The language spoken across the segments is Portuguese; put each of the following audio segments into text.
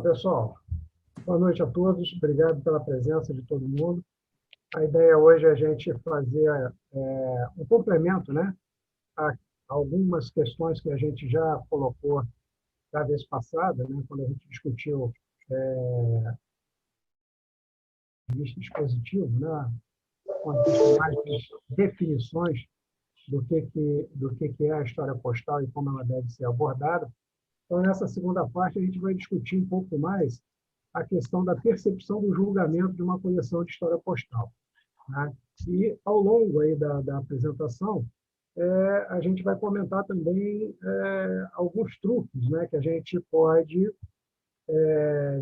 Pessoal, boa noite a todos, obrigado pela presença de todo mundo. A ideia hoje é a gente fazer um complemento, né, a algumas questões que a gente já colocou da vez passada, né, quando a gente discutiu vista expositivo, né, com mais definições do que é a história postal e como ela deve ser abordada. Então, nessa segunda parte, a gente vai discutir um pouco mais a questão da percepção do julgamento de uma coleção de história postal, né? E, ao longo aí da apresentação, a gente vai comentar também alguns truques, né, que a gente pode,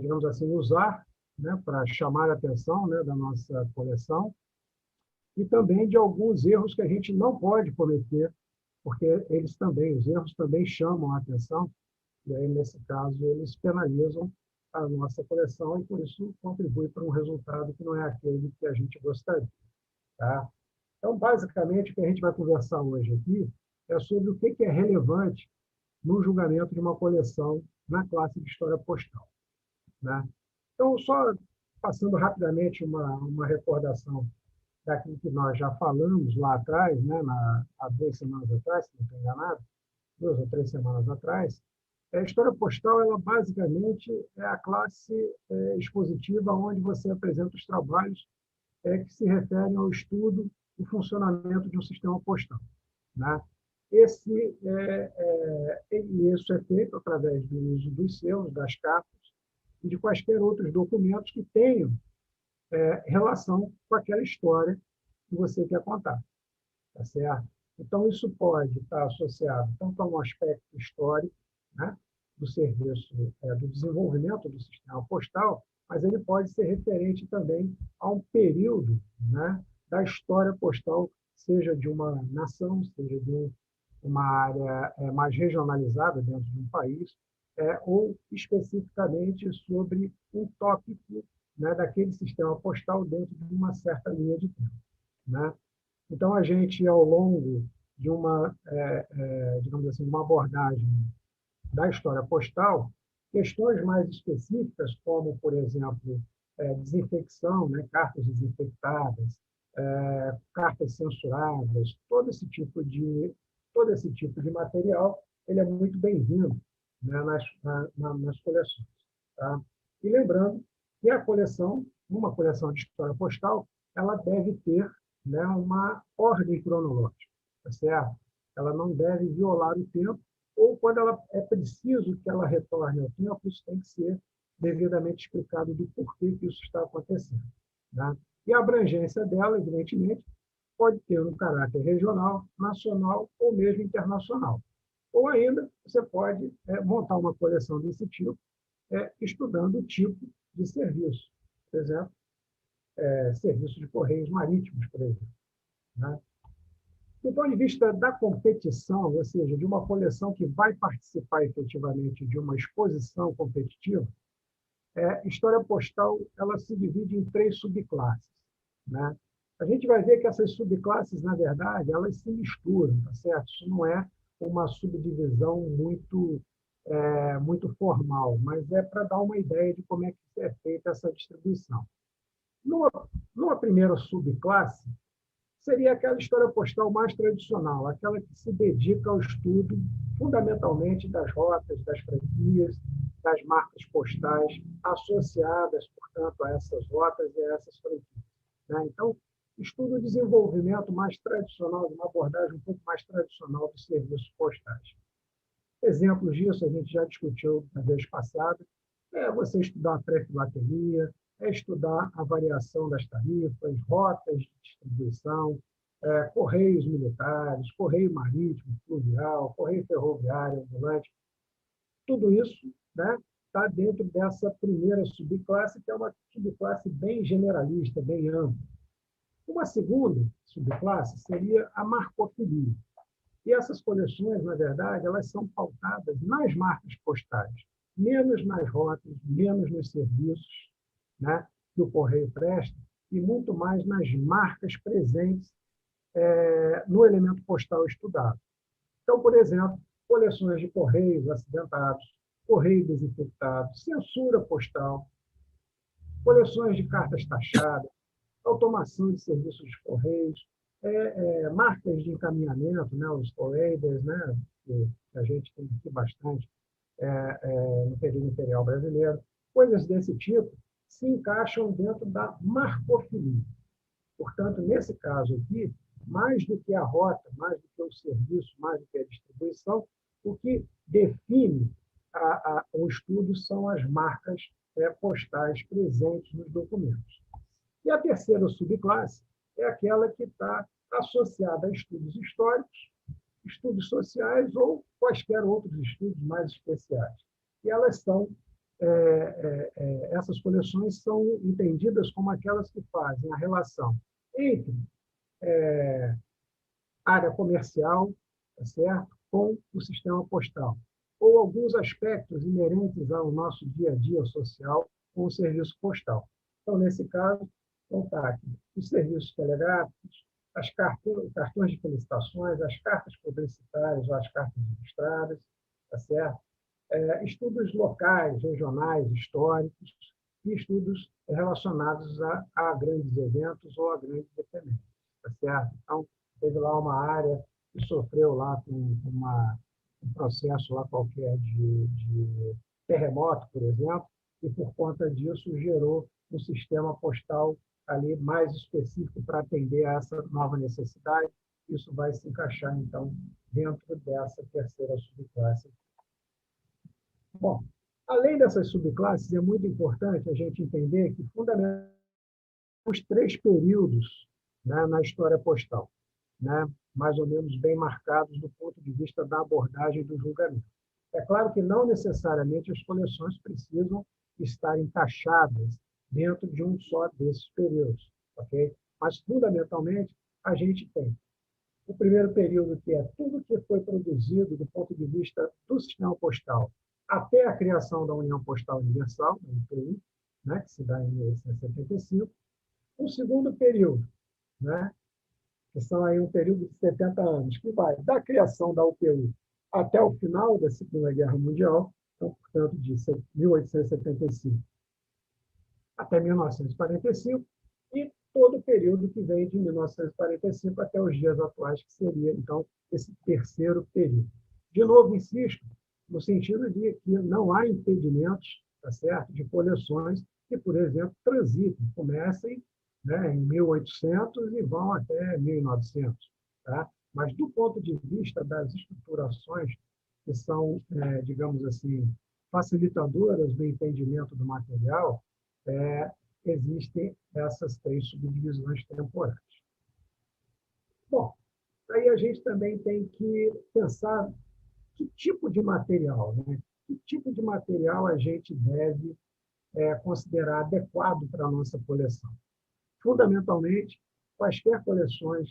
digamos assim, usar, né, para chamar a atenção, né, da nossa coleção, e também de alguns erros que a gente não pode cometer, porque os erros também chamam a atenção, e aí, nesse caso, eles penalizam a nossa coleção e, por isso, contribui para um resultado que não é aquele que a gente gostaria. Tá? Então, basicamente, o que a gente vai conversar hoje aqui é sobre o que é relevante no julgamento de uma coleção na classe de história postal, né? Então, só passando rapidamente uma recordação daquilo que nós já falamos lá atrás, né, há 2 semanas atrás, se não estou enganado, 2 ou 3 semanas atrás. A história postal, ela basicamente é a classe expositiva onde você apresenta os trabalhos que se referem ao estudo e funcionamento de um sistema postal, né? Isso é feito através do uso dos selos, das cartas e de quaisquer outros documentos que tenham relação com aquela história que você quer contar, tá certo? Então, isso pode estar associado tanto a um aspecto histórico, né, do serviço, do desenvolvimento do sistema postal, mas ele pode ser referente também a um período, né, da história postal, seja de uma nação, seja de uma área mais regionalizada dentro de um país, ou especificamente sobre um tópico, né, daquele sistema postal dentro de uma certa linha de tempo, né? Então, a gente, ao longo de digamos assim, uma abordagem da história postal, questões mais específicas, como, por exemplo, desinfecção, né, cartas desinfectadas, cartas censuradas, todo esse tipo de material, ele é muito bem-vindo, né, nas coleções. Tá? E lembrando que uma coleção de história postal, ela deve ter, né, uma ordem cronológica, tá certo? Ela não deve violar o tempo, ou quando é preciso que ela retorne ao tempo, isso tem que ser devidamente explicado do porquê que isso está acontecendo, né? E a abrangência dela, evidentemente, pode ter um caráter regional, nacional ou mesmo internacional. Ou ainda, você pode montar uma coleção desse tipo, estudando o tipo de serviço. Por exemplo, serviço de correios marítimos, por exemplo, né? Do ponto de vista da competição, ou seja, de uma coleção que vai participar efetivamente de uma exposição competitiva, história postal ela se divide em 3 subclasses, né? A gente vai ver que essas subclasses, na verdade, elas se misturam, tá certo? Isso não é uma subdivisão muito formal, mas é para dar uma ideia de como é que é feita essa distribuição. Numa primeira subclasse, seria aquela história postal mais tradicional, aquela que se dedica ao estudo fundamentalmente das rotas, das franquias, das marcas postais associadas, portanto, a essas rotas e a essas franquias, né? Então, estuda o desenvolvimento mais tradicional, de uma abordagem um pouco mais tradicional dos serviços postais. Exemplos disso a gente já discutiu na vez passada. Você estudar a pré-filatelia, estudar a variação das tarifas, rotas de distribuição, correios militares, correio marítimo, fluvial, correio ferroviário, ambulante. Tudo isso, né, está dentro dessa primeira subclasse, que é uma subclasse bem generalista, bem ampla. Uma segunda subclasse seria a marcofilia. E essas coleções, na verdade, elas são pautadas nas marcas postais, menos nas rotas, menos nos serviços, né, que o correio presta, e muito mais nas marcas presentes no elemento postal estudado. Então, por exemplo, coleções de correios acidentados, correio desinfetado, censura postal, coleções de cartas taxadas, automação de serviços de correios, marcas de encaminhamento, né, os forwarders, né, que a gente tem aqui bastante no período imperial brasileiro, coisas desse tipo se encaixam dentro da marcofilia. Portanto, nesse caso aqui, mais do que a rota, mais do que o serviço, mais do que a distribuição, o que define o estudo são as marcas postais presentes nos documentos. E a terceira subclasse é aquela que está associada a estudos históricos, estudos sociais ou quaisquer outros estudos mais especiais. E elas são, essas coleções são entendidas como aquelas que fazem a relação entre área comercial, tá certo? Com o sistema postal, ou alguns aspectos inerentes ao nosso dia a dia social com o serviço postal. Então, nesse caso, está aqui os serviços telegráficos, cartões de felicitações, as cartas publicitárias ou as cartas registradas, tá certo? Estudos locais, regionais, históricos e estudos relacionados a grandes eventos ou a grandes efemérides, tá certo? Então, teve lá uma área que sofreu lá com um processo lá qualquer de terremoto, por exemplo, e por conta disso gerou um sistema postal ali mais específico para atender a essa nova necessidade. Isso vai se encaixar, então, dentro dessa terceira subclasse. Bom, além dessas subclasses, é muito importante a gente entender que, fundamentalmente, os 3 períodos, né, na história postal, né, mais ou menos bem marcados do ponto de vista da abordagem do julgamento. É claro que não necessariamente as coleções precisam estar encaixadas dentro de um só desses períodos, ok? Mas, fundamentalmente, a gente tem o primeiro período, que é tudo que foi produzido do ponto de vista do sistema postal até a criação da União Postal Universal, a UPU, né, que se dá em 1875. O segundo período, né, que são aí um período de 70 anos, que vai da criação da UPU até o final da Segunda Guerra Mundial, então, portanto, de 1875 até 1945, e todo o período que vem de 1945 até os dias atuais, que seria, então, esse terceiro período. De novo, insisto, no sentido de que não há impedimentos, tá certo, de coleções que, por exemplo, transitem, comecem, né, em 1800 e vão até 1900. Tá? Mas, do ponto de vista das estruturações que são, digamos assim, facilitadoras do entendimento do material, existem essas 3 subdivisões temporais. Bom, aí a gente também tem que pensar que tipo de material, né? Que tipo de material a gente deve considerar adequado para a nossa coleção. Fundamentalmente, quaisquer coleções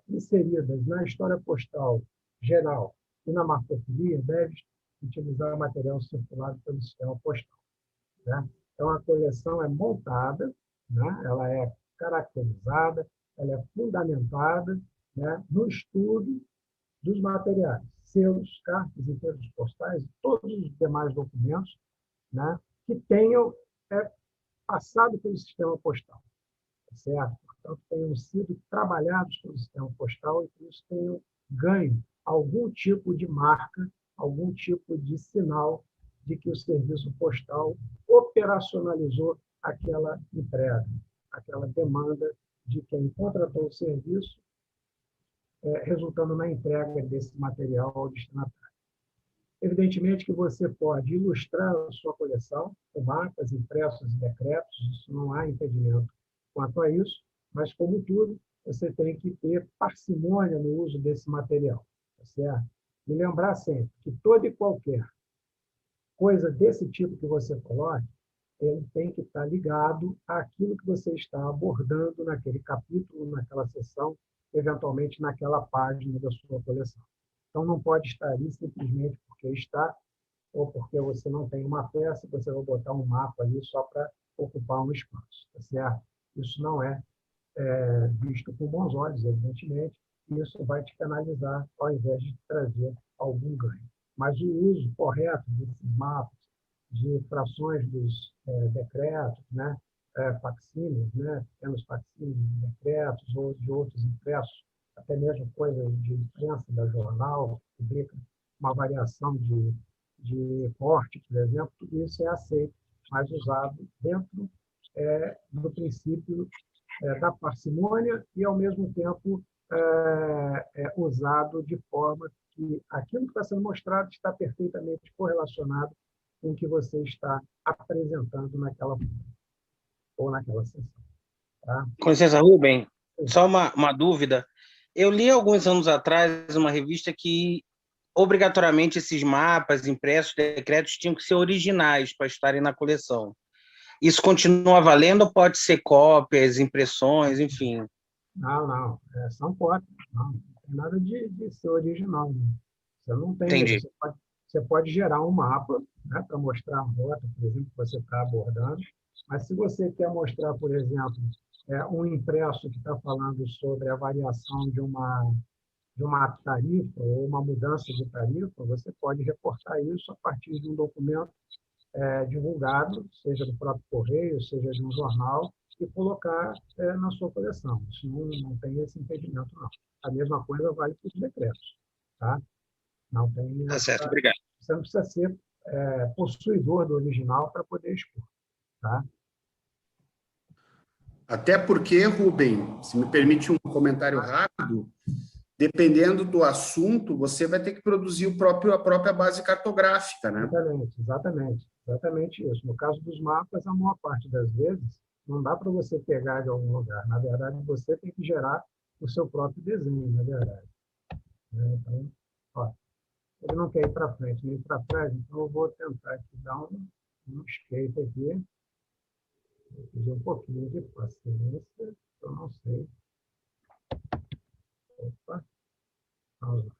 inseridas na história postal geral e na marcofilia devem utilizar material circulado pelo sistema postal. Né? Então, a coleção é montada, né? Ela é caracterizada, ela é fundamentada, né, no estudo dos materiais, selos, cartas e selos postais e todos os demais documentos, né, que tenham passado pelo sistema postal, certo? Portanto, tenham sido trabalhados pelo sistema postal e que isso tenham ganho algum tipo de marca, algum tipo de sinal de que o serviço postal operacionalizou aquela entrega, aquela demanda de quem contratou o serviço, resultando na entrega desse material ao destinatário. Evidentemente que você pode ilustrar a sua coleção com mapas, impressos e decretos, isso não há impedimento quanto a isso, mas, como tudo, você tem que ter parcimônia no uso desse material, tá certo? E lembrar sempre que toda e qualquer coisa desse tipo que você coloque, ele tem que estar ligado àquilo que você está abordando naquele capítulo, naquela seção, eventualmente naquela página da sua coleção. Então, não pode estar ali simplesmente porque está, ou porque você não tem uma peça, você vai botar um mapa ali só para ocupar um espaço, tá certo? Isso não é visto com bons olhos, evidentemente, e isso vai te penalizar ao invés de trazer algum ganho. mas o uso correto desses mapas, de frações dos decretos, né, facsímiles, né, pequenos facsímiles de decretos ou de outros impressos, até mesmo coisas de imprensa da jornal, que publica uma variação de porte, por exemplo, tudo isso é aceito, mas usado dentro do princípio da parcimônia e, ao mesmo tempo, usado de forma que aquilo que está sendo mostrado está perfeitamente correlacionado com o que você está apresentando naquela ou naquela sessão. Tá? Com licença, Rubem, só uma dúvida. Eu li alguns anos atrás uma revista que obrigatoriamente esses mapas, impressos, decretos tinham que ser originais para estarem na coleção. Isso continua valendo ou pode ser cópias, impressões, enfim? Não. São cópias. Não tem nada de ser original. Não. Você não tem. Entendi. Você pode gerar um mapa, né, para mostrar a rota, por exemplo, que você está abordando, mas se você quer mostrar, por exemplo, um impresso que está falando sobre a variação de uma tarifa ou uma mudança de tarifa, você pode reportar isso a partir de um documento divulgado, seja do próprio correio, seja de um jornal, e colocar na sua coleção. Isso não tem esse impedimento, não. A mesma coisa vale para os decretos. Tá? Não tem Tá certo, obrigado. Você não precisa ser possuidor do original para poder expor. Tá? Até porque, Rubem, se me permite um comentário rápido, dependendo do assunto, você vai ter que produzir a própria base cartográfica, né? Exatamente isso. No caso dos mapas, a maior parte das vezes, não dá para você pegar de algum lugar. Na verdade, você tem que gerar o seu próprio desenho, na verdade. Então, ó, ele não quer ir para frente, nem para trás, então eu vou tentar aqui dar um escape aqui. Vou pedir um pouquinho de paciência, eu não sei. Opa, vamos lá.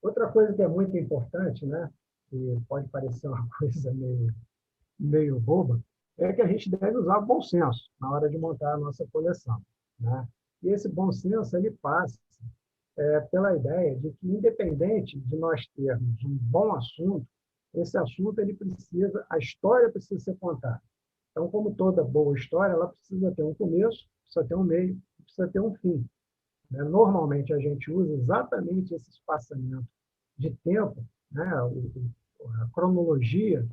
Outra coisa que é muito importante, né, que pode parecer uma coisa meio boba, é que a gente deve usar o bom senso na hora de montar a nossa coleção. Né? E esse bom senso ele passa pela ideia de que, independente de nós termos um bom assunto, esse assunto a história precisa ser contada. Então, como toda boa história, ela precisa ter um começo, precisa ter um meio, precisa ter um fim. Normalmente, a gente usa exatamente esse espaçamento de tempo, né, a cronologia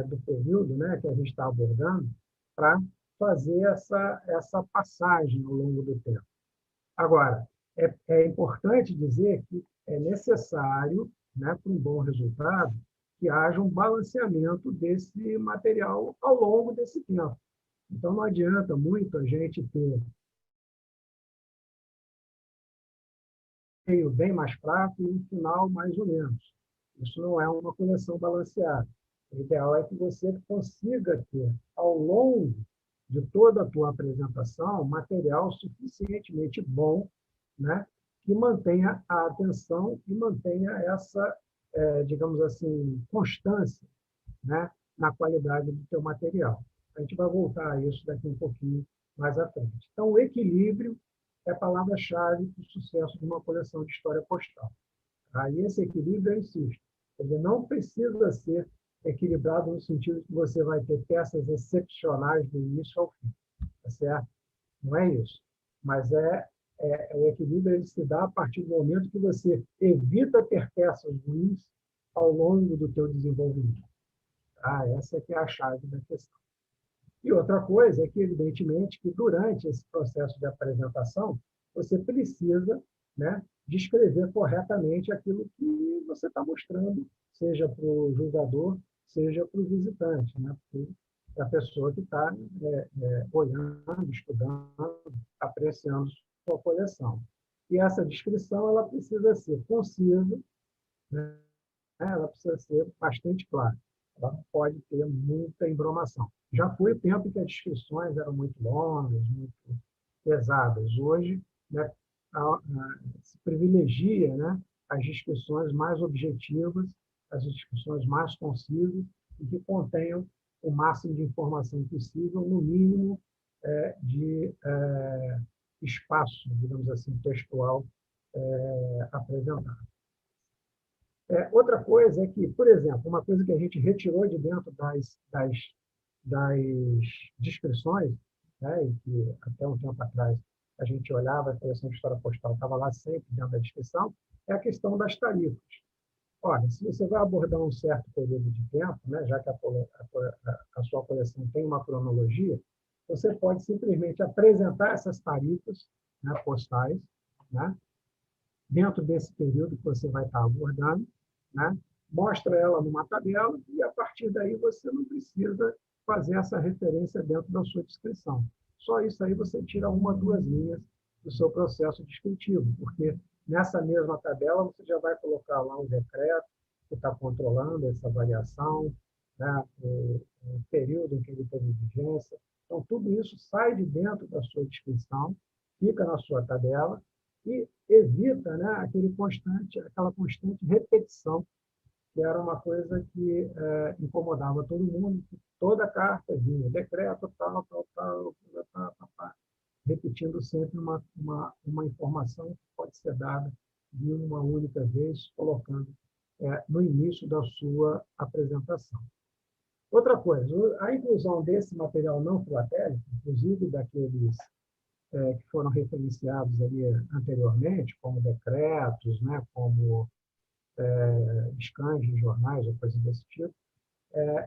do período, né, que a gente está abordando, para fazer essa passagem ao longo do tempo. Agora, é importante dizer que é necessário, né, para um bom resultado, que haja um balanceamento desse material ao longo desse tempo. Então, não adianta muito a gente ter meio bem mais fraco e um final mais ou menos. Isso não é uma coleção balanceada. O ideal é que você consiga ter, ao longo de toda a tua apresentação, material suficientemente bom, né, que mantenha a atenção e mantenha essa, digamos assim, constância, né, na qualidade do teu material. A gente vai voltar a isso daqui um pouquinho mais à frente. Então, o equilíbrio é a palavra-chave para o sucesso de uma coleção de história postal. Aí esse equilíbrio, eu insisto, ele não precisa ser equilibrado no sentido que você vai ter peças excepcionais do início ao fim, tá certo? Não é isso. Mas o equilíbrio ele se dá a partir do momento que você evita ter peças ruins ao longo do teu desenvolvimento. Tá? Essa que é a chave da questão. E outra coisa é que, evidentemente, que durante esse processo de apresentação, você precisa, né, descrever corretamente aquilo que você está mostrando, seja para o julgador, seja para o visitante, né, para a pessoa que está olhando, estudando, apreciando sua coleção. E essa descrição ela precisa ser concisa, né, ela precisa ser bastante clara. Ela não pode ter muita embromação. Já foi o tempo em que as descrições eram muito longas, muito pesadas. Hoje, né, se privilegia, né, as descrições mais objetivas, as descrições mais concisas e que contenham o máximo de informação possível, no mínimo de espaço, digamos assim, textual apresentar. Outra coisa é que, por exemplo, uma coisa que a gente retirou de dentro das descrições, né, e que até um tempo atrás a gente olhava, a coleção de história postal estava lá sempre dentro da descrição, é a questão das tarifas. Olha, se você vai abordar um certo período de tempo, né, já que a sua coleção tem uma cronologia, você pode simplesmente apresentar essas tarifas, né, postais, né, dentro desse período que você vai estar abordando, né, mostra ela numa tabela e, a partir daí, você não precisa fazer essa referência dentro da sua descrição. Só isso aí você tira uma, duas linhas do seu processo descritivo, porque nessa mesma tabela você já vai colocar lá um decreto que está controlando essa variação, né, o período em que ele teve vigência. Então, tudo isso sai de dentro da sua descrição, fica na sua tabela e evita, né, aquela constante repetição, que era uma coisa que incomodava todo mundo, que toda carta vinha, decreto, tal, repetindo sempre uma informação que pode ser dada de uma única vez, colocando no início da sua apresentação. Outra coisa, a inclusão desse material não filatélico, inclusive daqueles que foram referenciados ali anteriormente, como decretos, né, como scans de jornais ou coisas desse tipo,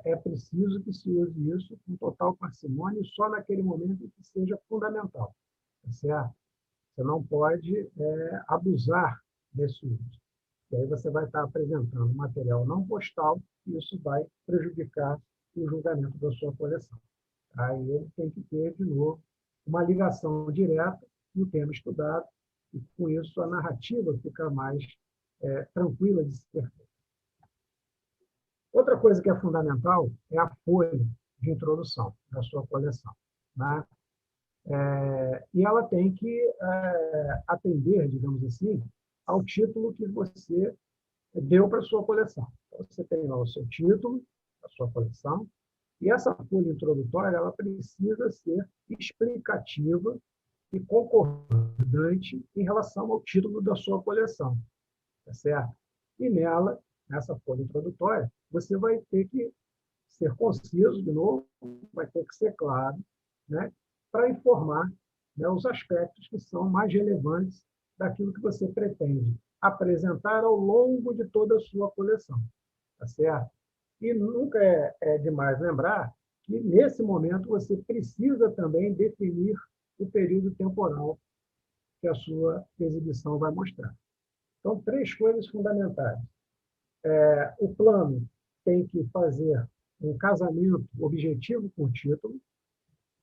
é preciso que se use isso com total parcimônia e só naquele momento em que seja fundamental. Tá certo? Você não pode abusar desse uso. E aí você vai estar apresentando material não postal e isso vai prejudicar o julgamento da sua coleção. Aí ele tem que ter, de novo, uma ligação direta no tema estudado e, com isso, a narrativa fica mais tranquila de se ter feita. Outra coisa que é fundamental é a folha de introdução da sua coleção, né? E ela tem que atender, digamos assim, ao título que você deu para a sua coleção. Então, você tem lá o seu título, a sua coleção, e essa folha introdutória ela precisa ser explicativa e concordante em relação ao título da sua coleção. Tá certo? E nela, nessa folha introdutória, você vai ter que ser conciso, de novo, vai ter que ser claro, né, para informar, né, os aspectos que são mais relevantes daquilo que você pretende apresentar ao longo de toda a sua coleção. Tá certo? E nunca é demais lembrar que, nesse momento, você precisa também definir o período temporal que a sua exibição vai mostrar. Então, 3 coisas fundamentais. O plano tem que fazer um casamento objetivo com o título,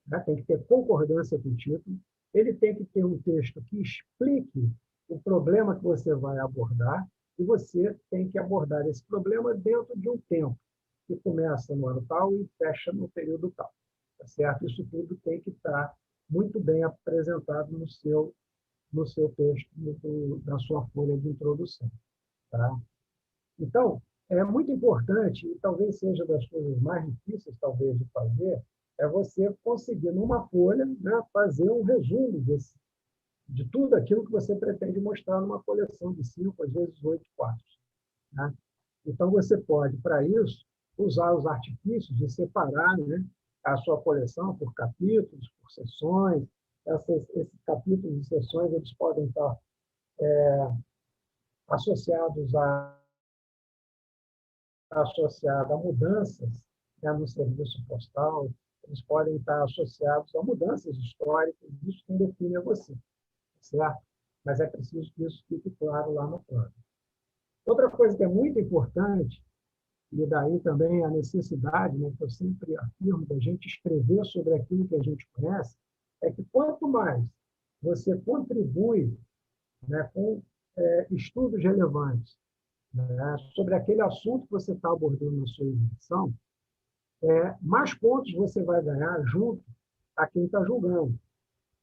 né? Tem que ter concordância com o título, ele tem que ter um texto que explique o problema que você vai abordar e você tem que abordar esse problema dentro de um tempo, que começa no ano tal e fecha no período tal. Tá certo? Isso tudo tem que estar muito bem apresentado no seu texto, na sua folha de introdução. Tá? Então, é muito importante, e talvez seja das coisas mais difíceis, talvez, de fazer, é você conseguir, numa folha, né, fazer um resumo de tudo aquilo que você pretende mostrar numa coleção de 5, às vezes 8 quadros. Né? Então, você pode, para isso, usar os artifícios de separar, né, a sua coleção por capítulos, por seções. Esses capítulos e seções eles podem estar associados a mudanças, né, no serviço postal, eles podem estar associados a mudanças históricas, isso quem define é você, certo? Mas é preciso que isso fique claro lá no plano. Outra coisa que é muito importante, e daí também a necessidade, né, que eu sempre afirmo, da gente escrever sobre aquilo que a gente conhece, é que quanto mais você contribui, né, com estudos relevantes, né, sobre aquele assunto que você está abordando na sua exibição, mais pontos você vai ganhar junto a quem está julgando,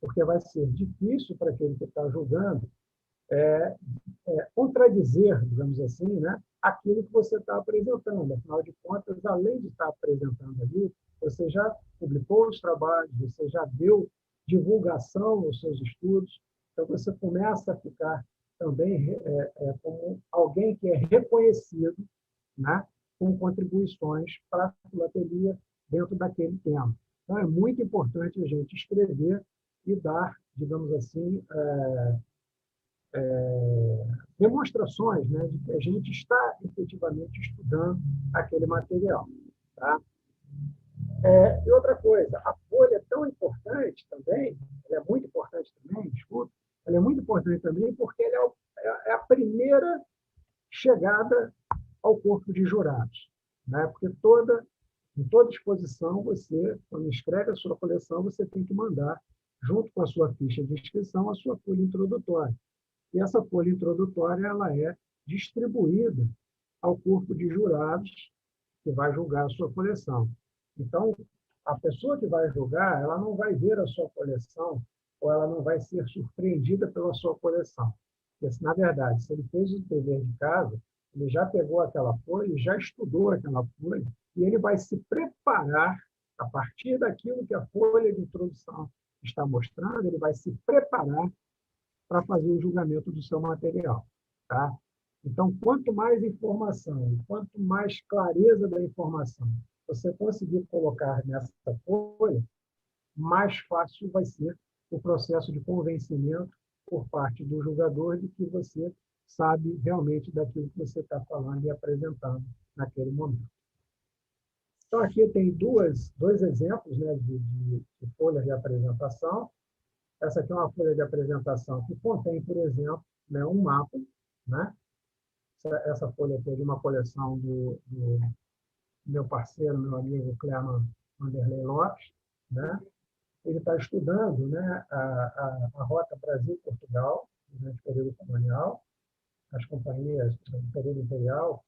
porque vai ser difícil para aquele que está julgando contradizer, digamos assim, né, aquilo que você está apresentando. Afinal de contas, além de estar apresentando ali, você já publicou os trabalhos, você já deu divulgação aos seus estudos, então você começa a ficar também como alguém que é reconhecido, né, com contribuições para a filatelia dentro daquele tema. Então, é muito importante a gente escrever e dar, digamos assim, demonstrações, né, de que a gente está efetivamente estudando aquele material. Tá? E outra coisa, a folha é tão importante também, ela é muito importante também, desculpa, ela é muito importante também porque ela é a primeira chegada ao corpo de jurados. Né? Porque em toda exposição, você, quando escreve a sua coleção, você tem que mandar, junto com a sua ficha de inscrição, a sua folha introdutória. E essa folha introdutória ela é distribuída ao corpo de jurados que vai julgar a sua coleção. Então, a pessoa que vai julgar, ela não vai ver a sua coleção ou ela não vai ser surpreendida pela sua coleção. Porque, na verdade, se ele fez o dever de casa, ele já pegou aquela folha, já estudou aquela folha, e ele vai se preparar, a partir daquilo que a folha de introdução está mostrando, ele vai se preparar para fazer o julgamento do seu material. Tá? Então, quanto mais informação, quanto mais clareza da informação você conseguir colocar nessa folha, mais fácil vai ser o processo de convencimento por parte do julgador de que você sabe realmente daquilo que você está falando e apresentando naquele momento. Então, aqui tem dois exemplos, né, de folhas de apresentação. Essa aqui é uma folha de apresentação que contém, por exemplo, né, um mapa. Né? Essa folha aqui é de uma coleção do meu parceiro, meu amigo Clerman Vanderlei Lopes. Né? Ele está estudando, né, a rota Brasil-Portugal, durante o período colonial, as companhias do período imperial,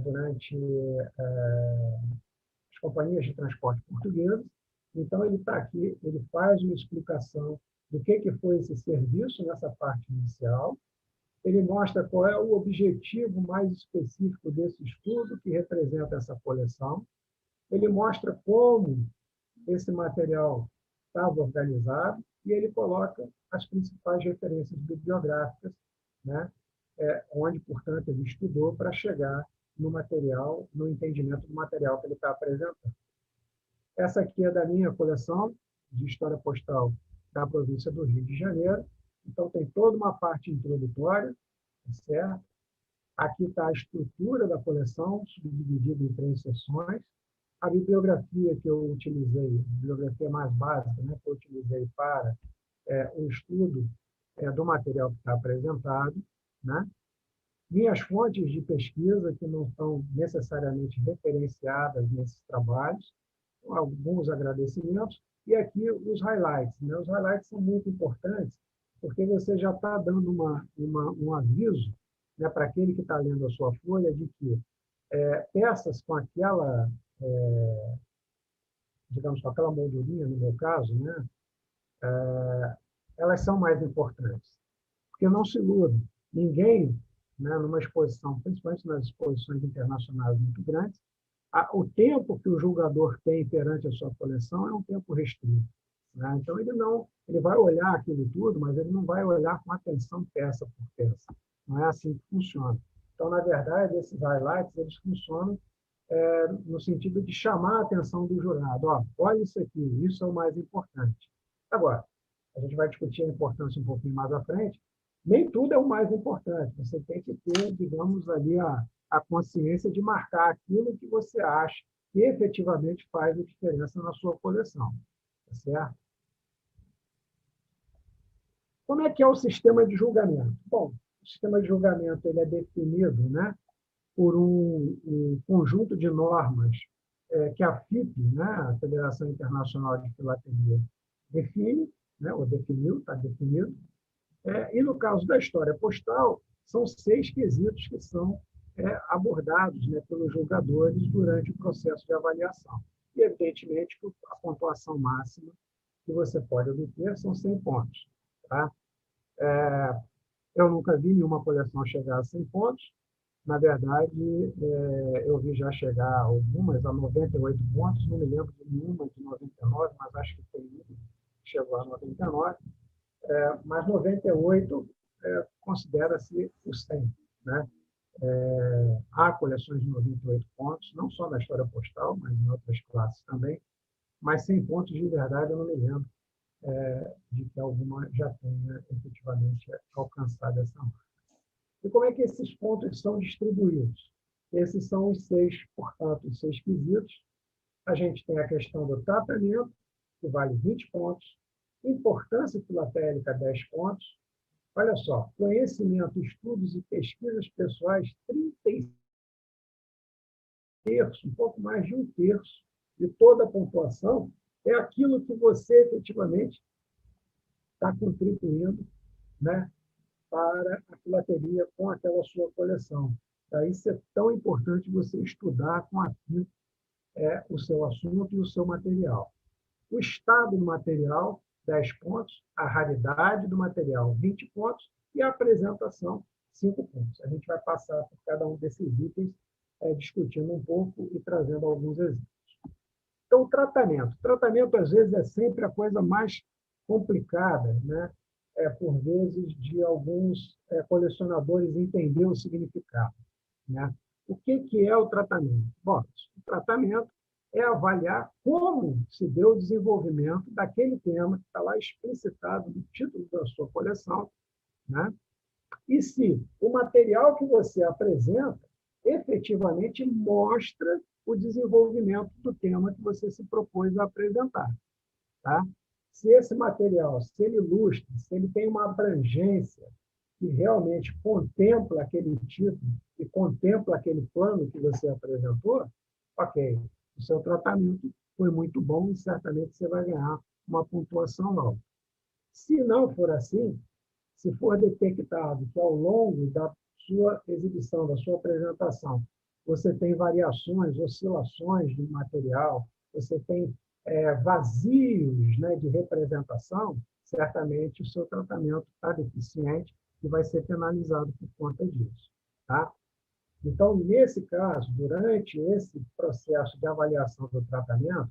durante as companhias de transporte portuguesas. Então, ele está aqui, ele faz uma explicação do que foi esse serviço nessa parte inicial. Ele mostra qual é o objetivo mais específico desse estudo que representa essa coleção. Ele mostra como esse material estava organizado e ele coloca as principais referências bibliográficas, né, onde, portanto, ele estudou para chegar no material, no entendimento do material que ele está apresentando. Essa aqui é da minha coleção de história postal da província do Rio de Janeiro. Então, tem toda uma parte introdutória, certo? Aqui está a estrutura da coleção, subdividida em 3 seções. A bibliografia que eu utilizei, a bibliografia mais básica, né, que eu utilizei para o estudo do material que está apresentado. Né? Minhas fontes de pesquisa, que não estão necessariamente referenciadas nesses trabalhos, alguns agradecimentos, e aqui os highlights. Né? Os highlights são muito importantes, porque você já está dando um aviso, né, para aquele que está lendo a sua folha de que peças com aquela, digamos, com aquela moldurinha, no meu caso, né, elas são mais importantes. Porque não se ilude, ninguém, né, numa exposição, principalmente nas exposições internacionais muito grandes, o tempo que o julgador tem perante a sua coleção é um tempo restrito. Né? Então, ele vai olhar aquilo tudo, mas ele não vai olhar com atenção peça por peça. Não é assim que funciona. Então, na verdade, esses highlights eles funcionam no sentido de chamar a atenção do jurado. Olha isso aqui, isso é o mais importante. Agora, a gente vai discutir a importância um pouquinho mais à frente. Nem tudo é o mais importante. Você tem que ter, digamos, ali a consciência de marcar aquilo que você acha que efetivamente faz a diferença na sua coleção. Tá certo? Como é que é o sistema de julgamento? Bom, o sistema de julgamento ele é definido, né, por um conjunto de normas que a FIP, né, a Federação Internacional de Filatelia, define, né, ou definiu, está definido. E no caso da história postal, são 6 quesitos que são abordados, né, pelos julgadores durante o processo de avaliação. E, evidentemente, a pontuação máxima que você pode obter são 100 pontos. Tá? Eu nunca vi nenhuma coleção chegar a 100 pontos. Na verdade, eu vi já chegar algumas a 98 pontos, não me lembro de nenhuma de 99, mas acho que tem uma que chegou a 99. Mas 98 considera-se o 100, né? Há coleções de 98 pontos, não só na história postal, mas em outras classes também, mas 100 pontos de verdade eu não me lembro de que alguma já tenha efetivamente alcançado essa marca. E como é que esses pontos são distribuídos? Esses são os 6, portanto, os 6 quesitos. A gente tem a questão do tratamento, que vale 20 pontos, importância filatélica, 10 pontos. Olha só, conhecimento, estudos e pesquisas pessoais, 33 terços, um pouco mais de um terço de toda a pontuação é aquilo que você efetivamente está contribuindo, né, para a filateria com aquela sua coleção. Daí isso é tão importante você estudar com afinco o seu assunto e o seu material. O estado do material, 10 pontos, a raridade do material, 20 pontos, e a apresentação, 5 pontos. A gente vai passar por cada um desses itens, discutindo um pouco e trazendo alguns exemplos. Então, o tratamento. O tratamento, às vezes, é sempre a coisa mais complicada, né? Por vezes, de alguns colecionadores entender o significado, né? O que é o tratamento? Bom, o tratamento é avaliar como se deu o desenvolvimento daquele tema que está lá explicitado no título da sua coleção, né? E se o material que você apresenta efetivamente mostra o desenvolvimento do tema que você se propôs a apresentar, tá? Se esse material, se ele ilustra, se ele tem uma abrangência que realmente contempla aquele título e contempla aquele plano que você apresentou, ok, o seu tratamento foi muito bom e certamente você vai ganhar uma pontuação nova. Se não for assim, se for detectado que ao longo da sua exibição, da sua apresentação, você tem variações, oscilações de material, você tem vazios, né, de representação, certamente o seu tratamento está deficiente e vai ser penalizado por conta disso, tá? Então, nesse caso, durante esse processo de avaliação do tratamento,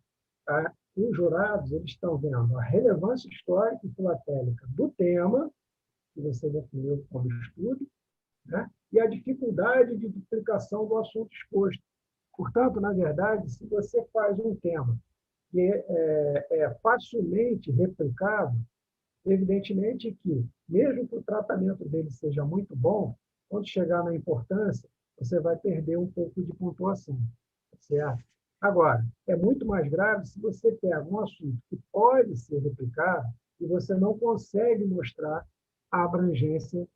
os jurados eles estão vendo a relevância histórica e filatélica do tema que você definiu como estudo, né? E a dificuldade de duplicação do assunto exposto. Portanto, na verdade, se você faz um tema que é facilmente replicado, evidentemente que, mesmo que o tratamento dele seja muito bom, quando chegar na importância, você vai perder um pouco de pontuação, certo? Agora, é muito mais grave se você pega um assunto que pode ser replicado e você não consegue mostrar a abrangência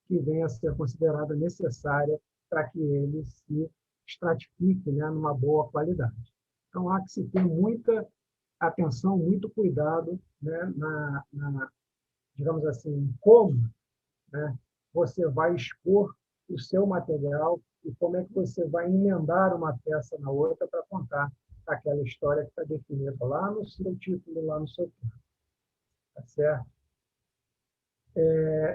que venha a ser considerada necessária para que ele se estratifique, né, numa boa qualidade. Então, há que se ter muita atenção, muito cuidado, né, digamos assim, como, né, você vai expor o seu material e como é que você vai emendar uma peça na outra para contar aquela história que está definida lá no seu título, lá no seu tema. Tá certo?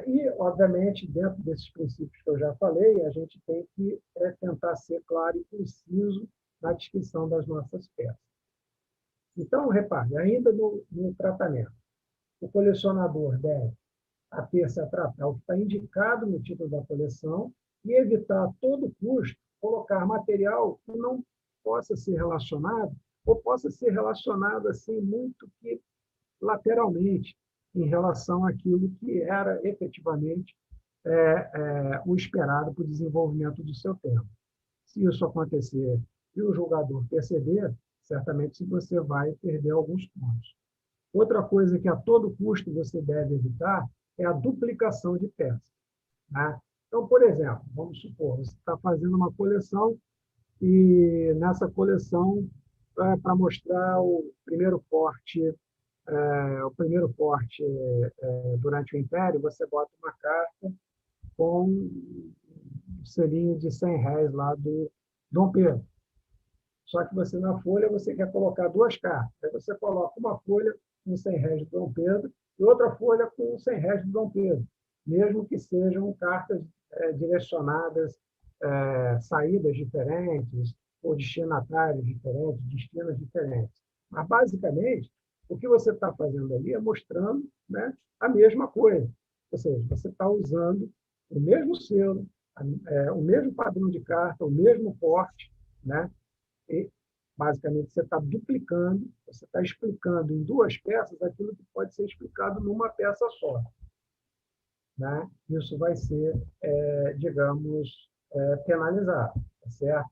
E, obviamente, dentro desses princípios que eu já falei, a gente tem que tentar ser claro e preciso na descrição das nossas peças. Então, repare, ainda no tratamento, o colecionador deve ater-se a tratar o que está indicado no título da coleção e evitar a todo custo colocar material que não possa ser relacionado ou possa ser relacionado assim muito que lateralmente em relação àquilo que era efetivamente o esperado para o desenvolvimento do seu tema. Se isso acontecer e o julgador perceber, certamente você vai perder alguns pontos. Outra coisa que a todo custo você deve evitar é a duplicação de peças, né? Então, por exemplo, vamos supor, você está fazendo uma coleção e nessa coleção, para mostrar o primeiro porte durante o Império, você bota uma carta com um selinho de R$100 lá do Dom Pedro. Só que você, na folha, você quer colocar 2 cartas. Aí você coloca uma folha com R$100 do Dom Pedro e outra folha com R$100 do Dom Pedro, mesmo que sejam cartas direcionadas, saídas diferentes, ou destinatários diferentes, destinos diferentes. Mas, basicamente, o que você está fazendo ali é mostrando, né, a mesma coisa. Ou seja, você está usando o mesmo selo, o mesmo padrão de carta, o mesmo porte, né? E, basicamente, você está duplicando, você está explicando em duas peças aquilo que pode ser explicado numa peça só. Né? Isso vai ser, digamos, penalizado, tá certo?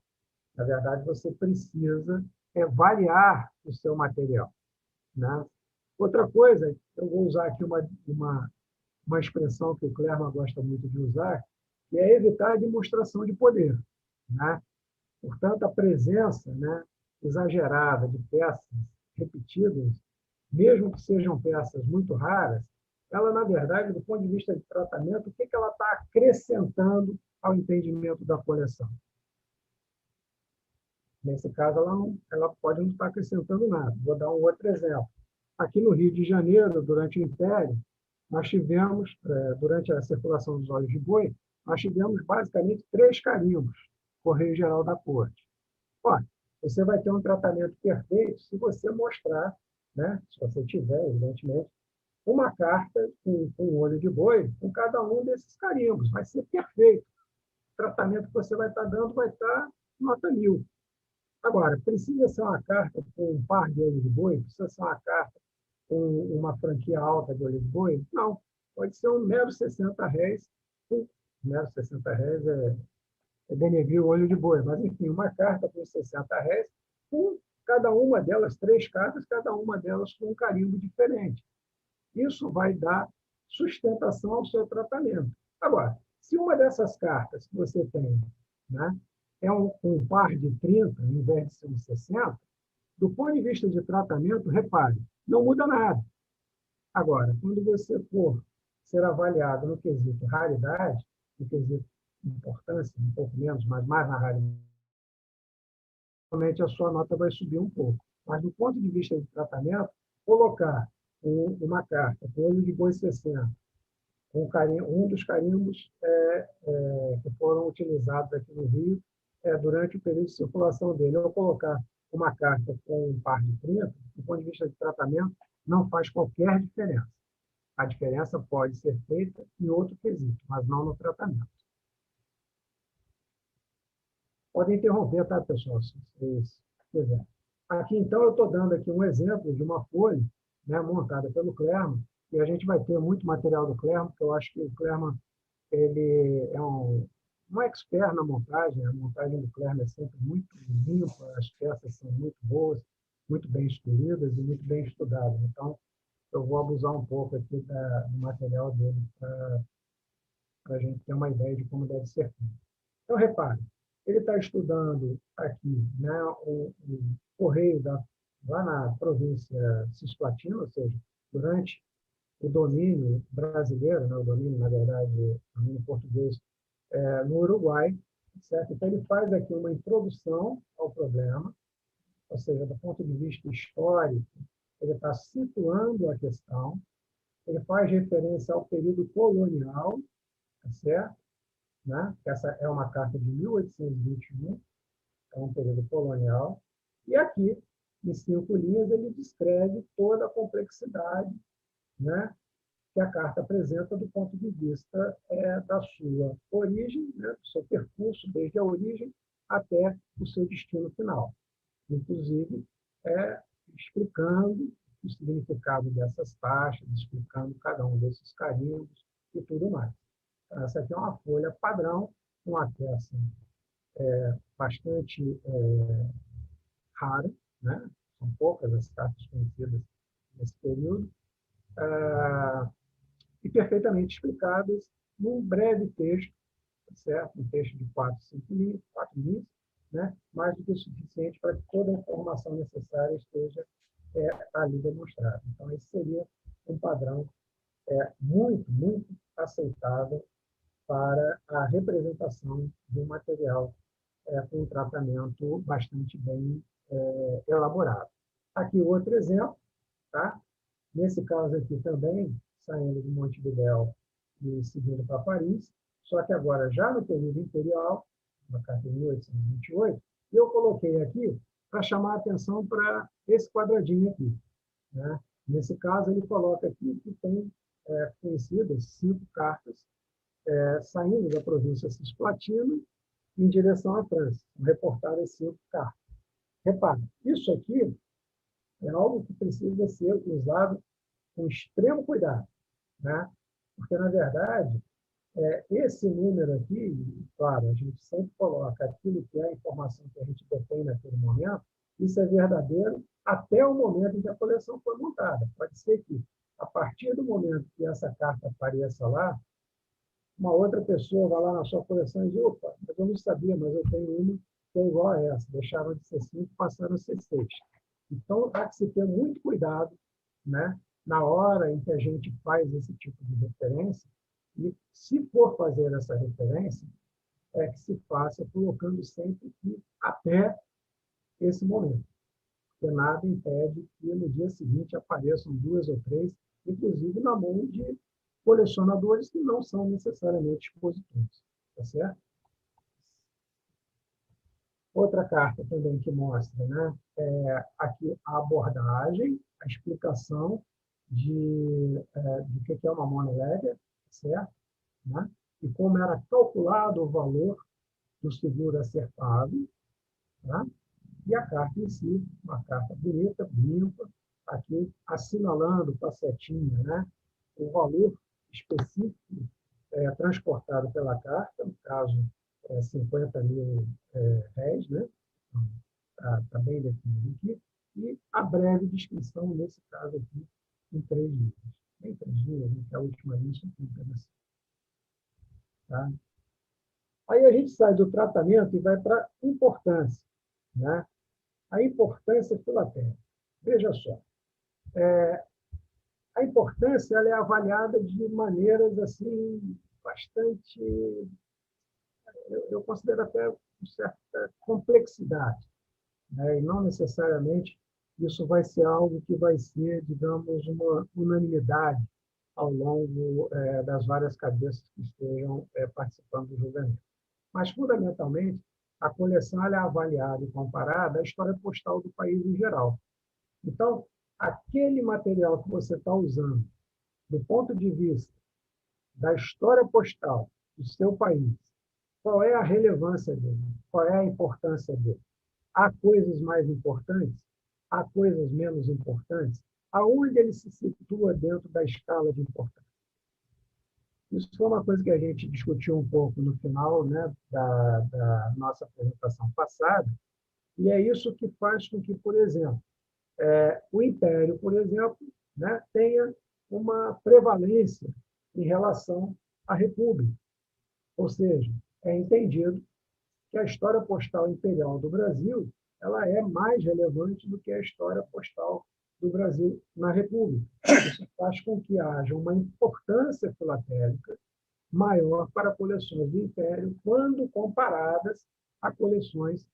Na verdade, você precisa variar o seu material. Né? Outra coisa, eu vou usar aqui uma expressão que o Clermont gosta muito de usar, que é evitar a demonstração de poder. Né? Portanto, a presença, né, exagerada de peças repetidas, mesmo que sejam peças muito raras, ela, na verdade, do ponto de vista de tratamento, o que ela está acrescentando ao entendimento da coleção? Nesse caso, ela pode não estar acrescentando nada. Vou dar um outro exemplo. Aqui no Rio de Janeiro, durante o Império, nós tivemos, durante a circulação dos óleos de boi, nós tivemos basicamente 3 carimbos, Correio Geral da Corte. Olha, você vai ter um tratamento perfeito se você mostrar, né, se você tiver, evidentemente, uma carta com olho de boi, com cada um desses carimbos. Vai ser perfeito. O tratamento que você vai estar dando vai estar nota 1000. Agora, precisa ser uma carta com um par de olho de boi? Precisa ser uma carta com uma franquia alta de olho de boi? Não. Pode ser um mero R$60. Mero R$60 denegrir o olho de boi. Mas, enfim, uma carta por R$60, com cada uma delas, 3 cartas, cada uma delas com um carimbo diferente. Isso vai dar sustentação ao seu tratamento. Agora, se uma dessas cartas que você tem, né, é um par de 30, ao invés de ser um 60, do ponto de vista de tratamento, repare, não muda nada. Agora, quando você for ser avaliado no quesito raridade, no quesito importância, um pouco menos, mas mais na raridade, realmente a sua nota vai subir um pouco. Mas, do ponto de vista de tratamento, colocar uma carta com olho de boi 60, um dos carimbos que foram utilizados aqui no Rio durante o período de circulação dele, ou colocar uma carta com um par de 30, do ponto de vista de tratamento, não faz qualquer diferença. A diferença pode ser feita em outro quesito, mas não no tratamento. Podem interromper, tá, pessoal? Se vocês quiserem. Aqui, então, eu estou dando aqui um exemplo de uma folha, né, montada pelo Clermont, e a gente vai ter muito material do Clermont, porque eu acho que o Clermont ele é um expert na montagem. A montagem do Clermont é sempre muito limpa, as peças são muito boas, muito bem escolhidas e muito bem estudadas. Então, eu vou abusar um pouco aqui do material dele para a gente ter uma ideia de como deve ser feito. Então, repare, ele está estudando aqui, né, o correio lá na província cisplatina, ou seja, durante o domínio brasileiro, né, o domínio, na verdade, o domínio português, no Uruguai, certo? Então, ele faz aqui uma introdução ao problema, ou seja, do ponto de vista histórico, ele está situando a questão, ele faz referência ao período colonial, tá certo? Né? Essa é uma carta de 1821, é um período colonial, e aqui, em 5 linhas, ele descreve toda a complexidade, né, que a carta apresenta do ponto de vista da sua origem, né, do seu percurso desde a origem até o seu destino final. Inclusive, explicando o significado dessas taxas, explicando cada um desses carimbos e tudo mais. Essa aqui é uma folha padrão, uma peça bastante rara, né? São poucas as cartas conhecidas nesse período, e perfeitamente explicadas num breve texto, certo? Um texto de 4 linhas, né? Mais do que o suficiente para que toda a informação necessária esteja ali demonstrada. Então, esse seria um padrão muito, muito aceitável para a representação de um material com um tratamento bastante bem elaborado. Aqui outro exemplo, tá? Nesse caso aqui também, saindo de Montevidéu e seguindo para Paris, só que agora já no período imperial, na carta de 1828, eu coloquei aqui para chamar a atenção para esse quadradinho aqui. Né? Nesse caso, ele coloca aqui que tem conhecidas 5 cartas saindo da província cisplatina em direção à França, reportadas 5 cartas. Repare, isso aqui é algo que precisa ser usado com extremo cuidado, né? Porque, na verdade, esse número aqui, claro, a gente sempre coloca aquilo que é a informação que a gente detém naquele momento, isso é verdadeiro até o momento em que a coleção foi montada. Pode ser que, a partir do momento que essa carta apareça lá, uma outra pessoa vai lá na sua coleção e diz, opa, mas eu não sabia, mas eu tenho uma que é igual a essa. Deixaram de ser 5, passaram a ser 6. Então, há que se ter muito cuidado, né, na hora em que a gente faz esse tipo de referência, e se for fazer essa referência, que se faça colocando sempre que até esse momento. Porque nada impede que no dia seguinte apareçam 2 ou 3, inclusive na mão de colecionadores que não são necessariamente expositores. Tá certo? Outra carta também que mostra, né, aqui a abordagem, a explicação do que é uma money ledger, certo? Né? E como era calculado o valor do seguro a ser pago, tá? E a carta em si, uma carta bonita, limpa, aqui assinalando com a setinha, né, o valor específico transportado pela carta, no caso, 50 mil réis, né? Está bem definido aqui, e a breve descrição, nesse caso aqui, em 3 linhas. Em 3 linhas, que é a última linha, só tem pedacinho. Tá? Aí a gente sai do tratamento e vai para a importância, né? A importância filatélica. Veja só, a importância ela é avaliada de maneiras assim bastante, eu considero até com certa complexidade, né? E não necessariamente isso vai ser algo que vai ser, digamos, uma unanimidade ao longo das várias cabeças que estejam participando do julgamento. Mas, fundamentalmente, a coleção ela é avaliada e comparada à história postal do país em geral. Então, aquele material que você está usando, do ponto de vista da história postal do seu país, qual é a relevância dele? Qual é a importância dele? Há coisas mais importantes? Há coisas menos importantes? Aonde ele se situa dentro da escala de importância? Isso foi uma coisa que a gente discutiu um pouco no final, né, da nossa apresentação passada, e é isso que faz com que, por exemplo, o Império, por exemplo, né, tenha uma prevalência em relação à República. Ou seja, é entendido que a história postal imperial do Brasil ela é mais relevante do que a história postal do Brasil na República. Isso faz com que haja uma importância filatélica maior para coleções do Império quando comparadas a coleções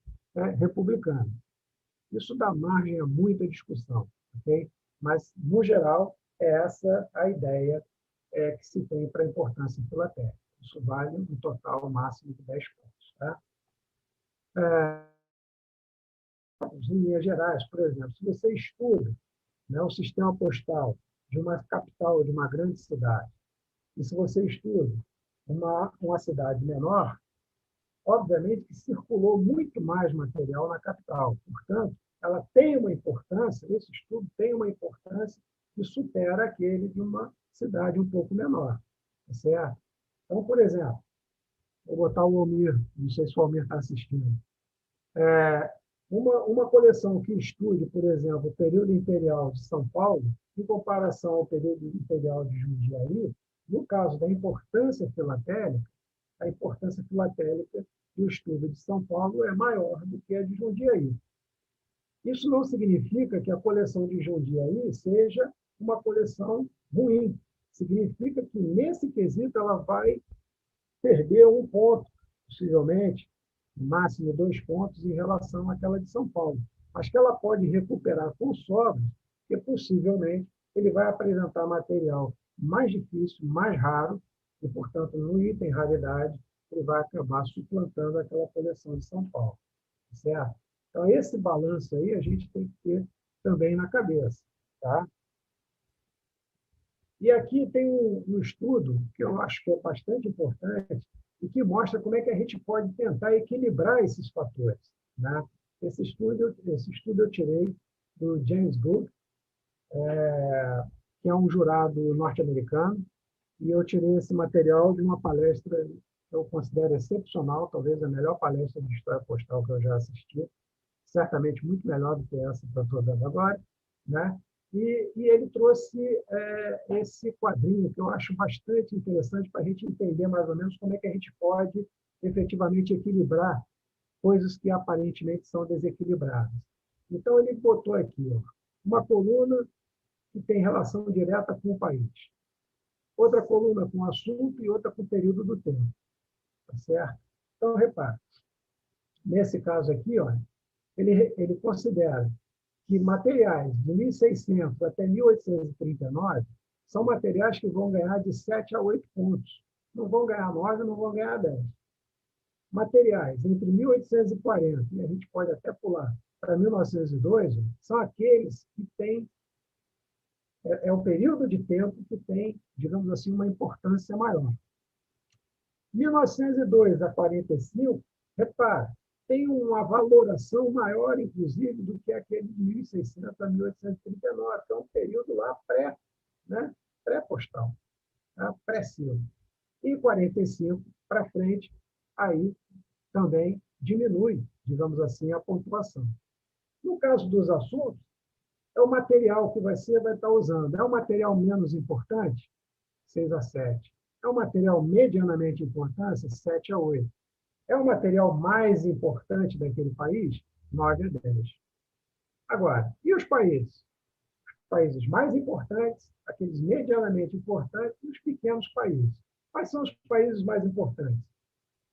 republicanas. Isso dá margem a muita discussão, ok? Mas, no geral, é essa a ideia que se tem para a importância filatélica. Isso vale um total máximo de 10 pontos. Tá? Em linhas gerais, por exemplo, se você estuda, né, o sistema postal de uma capital, de uma grande cidade, e se você estuda uma cidade menor, obviamente que circulou muito mais material na capital. Portanto, ela tem uma importância, esse estudo tem uma importância que supera aquele de uma cidade um pouco menor. Tá certo? Então, por exemplo, vou botar o Almir, não sei se o Almir está assistindo. Uma coleção que estude, por exemplo, o período imperial de São Paulo, em comparação ao período imperial de Jundiaí, no caso da importância filatélica, a importância filatélica do estudo de São Paulo é maior do que a de Jundiaí. Isso não significa que a coleção de Jundiaí seja uma coleção ruim. Significa que, nesse quesito, ela vai perder 1 ponto, possivelmente, no máximo 2 pontos em relação àquela de São Paulo. Mas que ela pode recuperar com sobras, porque possivelmente ele vai apresentar material mais difícil, mais raro, e, portanto, no item raridade, ele vai acabar suplantando aquela coleção de São Paulo. Certo? Então, esse balanço aí a gente tem que ter também na cabeça. Tá? E aqui tem um estudo que eu acho que é bastante importante e que mostra como é que a gente pode tentar equilibrar esses fatores, né? Esse estudo eu tirei do James Gould, que é um jurado norte-americano, e eu tirei esse material de uma palestra que eu considero excepcional, talvez a melhor palestra de história postal que eu já assisti, certamente muito melhor do que essa que eu estou dando agora, né? E ele trouxe esse quadrinho que eu acho bastante interessante para a gente entender mais ou menos como é que a gente pode efetivamente equilibrar coisas que aparentemente são desequilibradas. Então, ele botou aqui uma coluna que tem relação direta com o país, outra coluna com o assunto e outra com o período do tempo. Tá certo? Então, repare, nesse caso aqui, ele considera que materiais de 1600 até 1839 são materiais que vão ganhar de 7 a 8 pontos. Não vão ganhar 9, não vão ganhar 10. Materiais entre 1840, e a gente pode até pular para 1902, são aqueles que têm, o período de tempo que tem, digamos assim, uma importância maior. 1902 a 45, repara, tem uma valoração maior, inclusive, do que aquele de 1600 a 1839, que é um período lá né, pré-postal, tá? Pré-silva. E 45 para frente, aí também diminui, digamos assim, a pontuação. No caso dos assuntos, é o material que você vai estar usando. É o material menos importante? 6 a 7. É o material medianamente importante? 7 a 8. É o material mais importante daquele país? 9 a 10. Agora, e os países? Os países mais importantes, aqueles medianamente importantes e os pequenos países. Quais são os países mais importantes?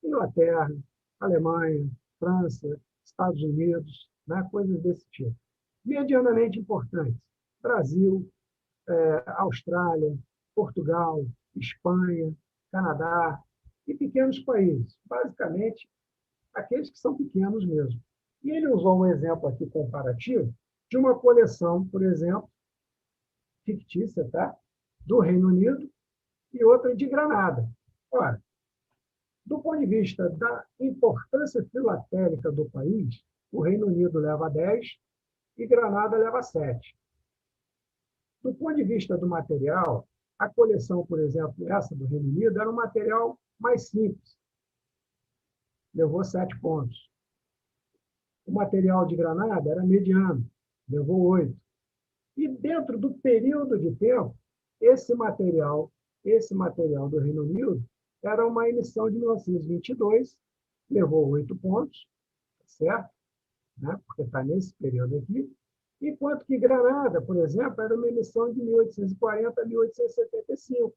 Inglaterra, Alemanha, França, Estados Unidos, né? Coisas desse tipo. Medianamente importantes: Brasil, Austrália, Portugal, Espanha, Canadá e pequenos países, basicamente aqueles que são pequenos mesmo. E ele usou um exemplo aqui comparativo de uma coleção, por exemplo, fictícia, tá? Do Reino Unido e outra de Granada. Ora, do ponto de vista da importância filatélica do país, o Reino Unido leva 10 e Granada leva 7. Do ponto de vista do material, a coleção, por exemplo, essa do Reino Unido, era um material mais simples. Levou 7 pontos. O material de Granada era mediano, levou 8. E dentro do período de tempo, esse material do Reino Unido era uma emissão de 1922, levou 8 pontos, certo? Né? Porque está nesse período aqui. Enquanto que Granada, por exemplo, era uma emissão de 1840 a 1875.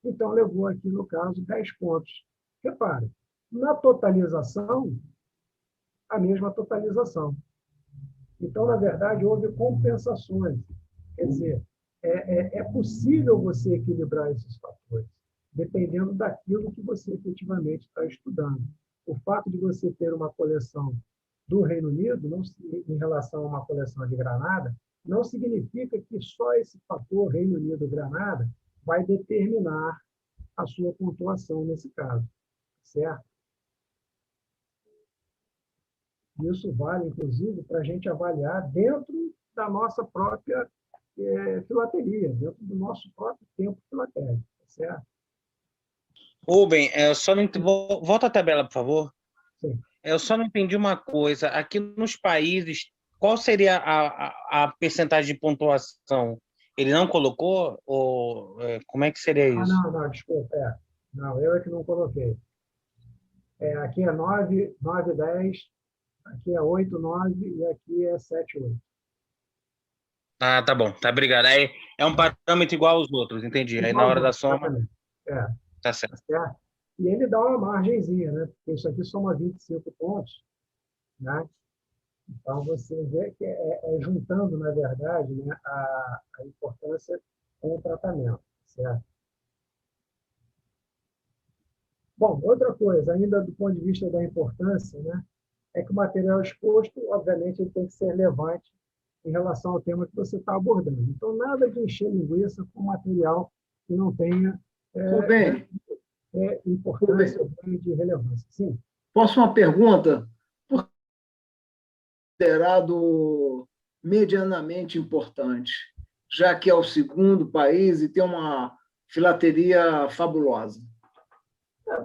Então, levou aqui, no caso, 10 pontos. Repara, na totalização, a mesma totalização. Então, na verdade, houve compensações. Quer dizer, é possível você equilibrar esses fatores, dependendo daquilo que você efetivamente está estudando. O fato de você ter uma coleção do Reino Unido, em relação a uma coleção de Granada, não significa que só esse fator Reino Unido-Granada vai determinar a sua pontuação nesse caso, certo? Isso vale, inclusive, para a gente avaliar dentro da nossa própria filateria, dentro do nosso próprio tempo filatélico, certo? Rubem, volta à tabela, por favor. Sim. Eu só não entendi uma coisa. Aqui nos países, qual seria a percentagem de pontuação? Ele não colocou? Ou como é que seria isso? Não, desculpa. Não, eu é que não coloquei. Aqui é 9, 9, 10, aqui é 8, 9 e aqui é 7, 8. Ah, tá bom. Tá, obrigado. Aí é um parâmetro igual aos outros, entendi. Aí na hora da soma... Tá certo. Certo? E ele dá uma margenzinha, né? Porque isso aqui soma 25 pontos, né? Então, você vê que juntando, na verdade, né, a importância com o tratamento, certo? Bom, outra coisa, ainda do ponto de vista da importância, né, é que o material exposto, obviamente, ele tem que ser relevante em relação ao tema que você está abordando. Então, nada de encher linguiça com material que não tenha importância de relevância. Sim. Posso uma pergunta? Por que é considerado medianamente importante, já que é o segundo país e tem uma filateria fabulosa?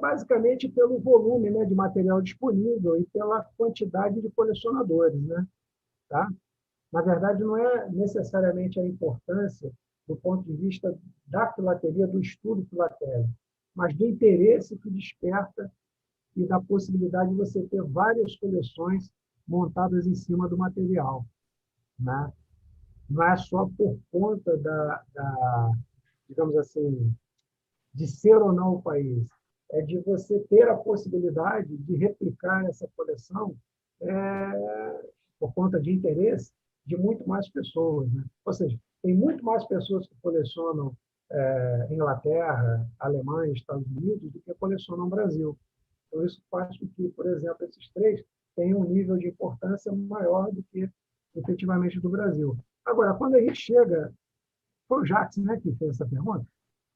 Basicamente pelo volume, né, de material disponível e pela quantidade de colecionadores, né? Tá? Na verdade, não é necessariamente a importância do ponto de vista da filateria, do estudo filatélico, mas do interesse que desperta e da possibilidade de você ter várias coleções montadas em cima do material, né? Não é só por conta digamos assim, de ser ou não o país, é de você ter a possibilidade de replicar essa coleção por conta de interesse de muito mais pessoas, né? Ou seja, tem muito mais pessoas que colecionam Inglaterra, Alemanha, Estados Unidos do que colecionam no Brasil. Então, isso faz com que, por exemplo, esses três tenham um nível de importância maior do que efetivamente do Brasil. Agora, quando a gente chega... Foi o Jacques, né, que fez essa pergunta?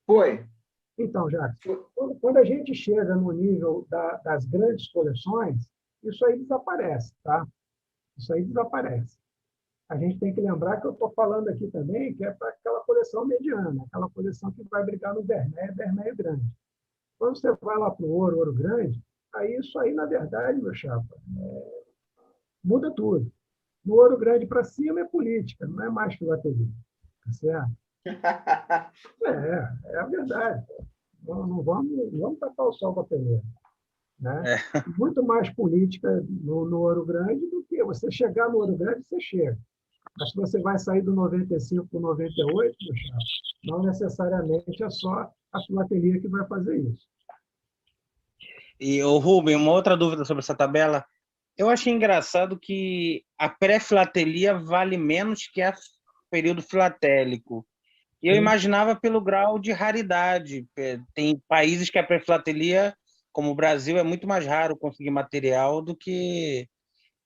Foi. Então, Jacques, quando a gente chega no nível das grandes coleções, isso aí desaparece, tá? Isso aí desaparece. A gente tem que lembrar que eu estou falando aqui também que é para aquela coleção mediana, aquela coleção que vai brigar no vermelho grande. Quando você vai lá para o ouro grande, aí isso aí, na verdade, meu chapa, muda tudo. No ouro grande para cima é política, não é mais filateria. Tá certo? É a verdade. Não vamos tapar o sol com a peneira. Né? Muito mais política no ouro grande do que você chegar no ouro grande, você chega. Mas se você vai sair do 95 para o 98, não necessariamente é só a filateria que vai fazer isso. E, Rubem, uma outra dúvida sobre essa tabela. Eu achei engraçado que a pré-filatelia vale menos que o período filatélico. E eu imaginava pelo grau de raridade. Tem países que a pré-filatelia, como o Brasil, é muito mais raro conseguir material do que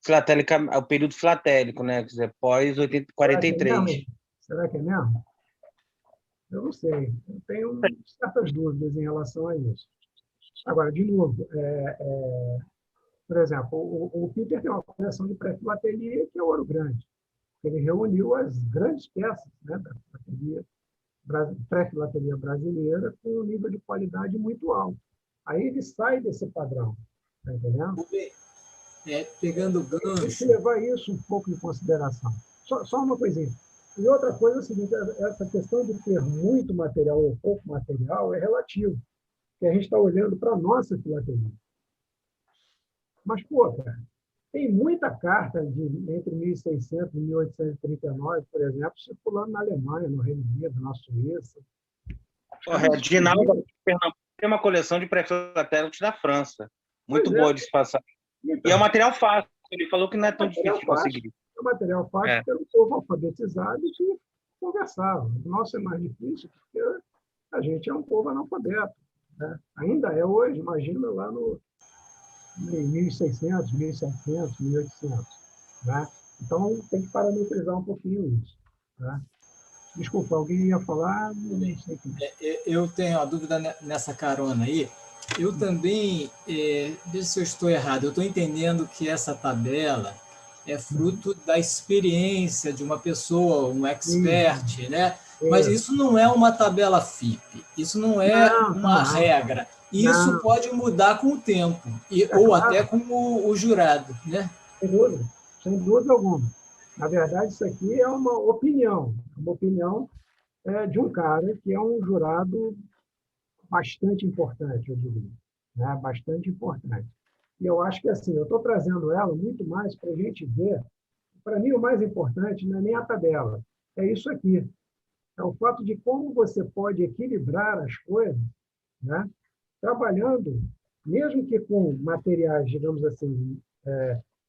o período filatélico, né? Quer dizer, pós-43. Será que é mesmo? Eu não sei. Eu tenho certas dúvidas em relação a isso. Agora, de novo, por exemplo, o Peter tem uma coleção de pré-filatelia que é ouro grande. Ele reuniu as grandes peças, né, da pré-filatelia brasileira com um nível de qualidade muito alto. Aí ele sai desse padrão, tá entendendo? Pegando o gancho... Tem que levar isso um pouco em consideração. Só uma coisinha. E outra coisa é o seguinte, essa questão de ter muito material ou pouco material é relativo, porque a gente está olhando para a nossa filatelia. Mas, pô, cara, tem muita carta entre 1600 e 1839, por exemplo, circulando na Alemanha, no Reino Unido, na Suíça. Dinaldo Pernambuco tem uma coleção de pré-filatélicos da França. Muito boa de se passar. Então, e é um material fácil. Ele falou que não é tão difícil de conseguir. É um material fácil pelo povo alfabetizado e que conversava. O nosso é mais difícil porque a gente é um povo analfabeto. Né? Ainda é hoje, imagina lá no 1600, 1700, 1800. Né? Então, tem que parametrizar um pouquinho isso. Né? Desculpa, alguém ia falar? Nem sei que... Eu tenho uma dúvida nessa carona aí. Eu também, veja se eu estou errado, eu estou entendendo que essa tabela é fruto da experiência de uma pessoa, um expert, né? Mas isso não é uma tabela FIPE, isso não é uma regra. Isso pode mudar com o tempo, ou até com o jurado, né? Sem dúvida alguma. Na verdade, isso aqui é uma opinião de um cara que é um jurado bastante importante, eu diria. Né? Bastante importante. E eu acho que assim, eu estou trazendo ela muito mais para a gente ver. Para mim, o mais importante não é nem a tabela, é isso aqui. É o fato de como você pode equilibrar as coisas, né? Trabalhando, mesmo que com materiais, digamos assim,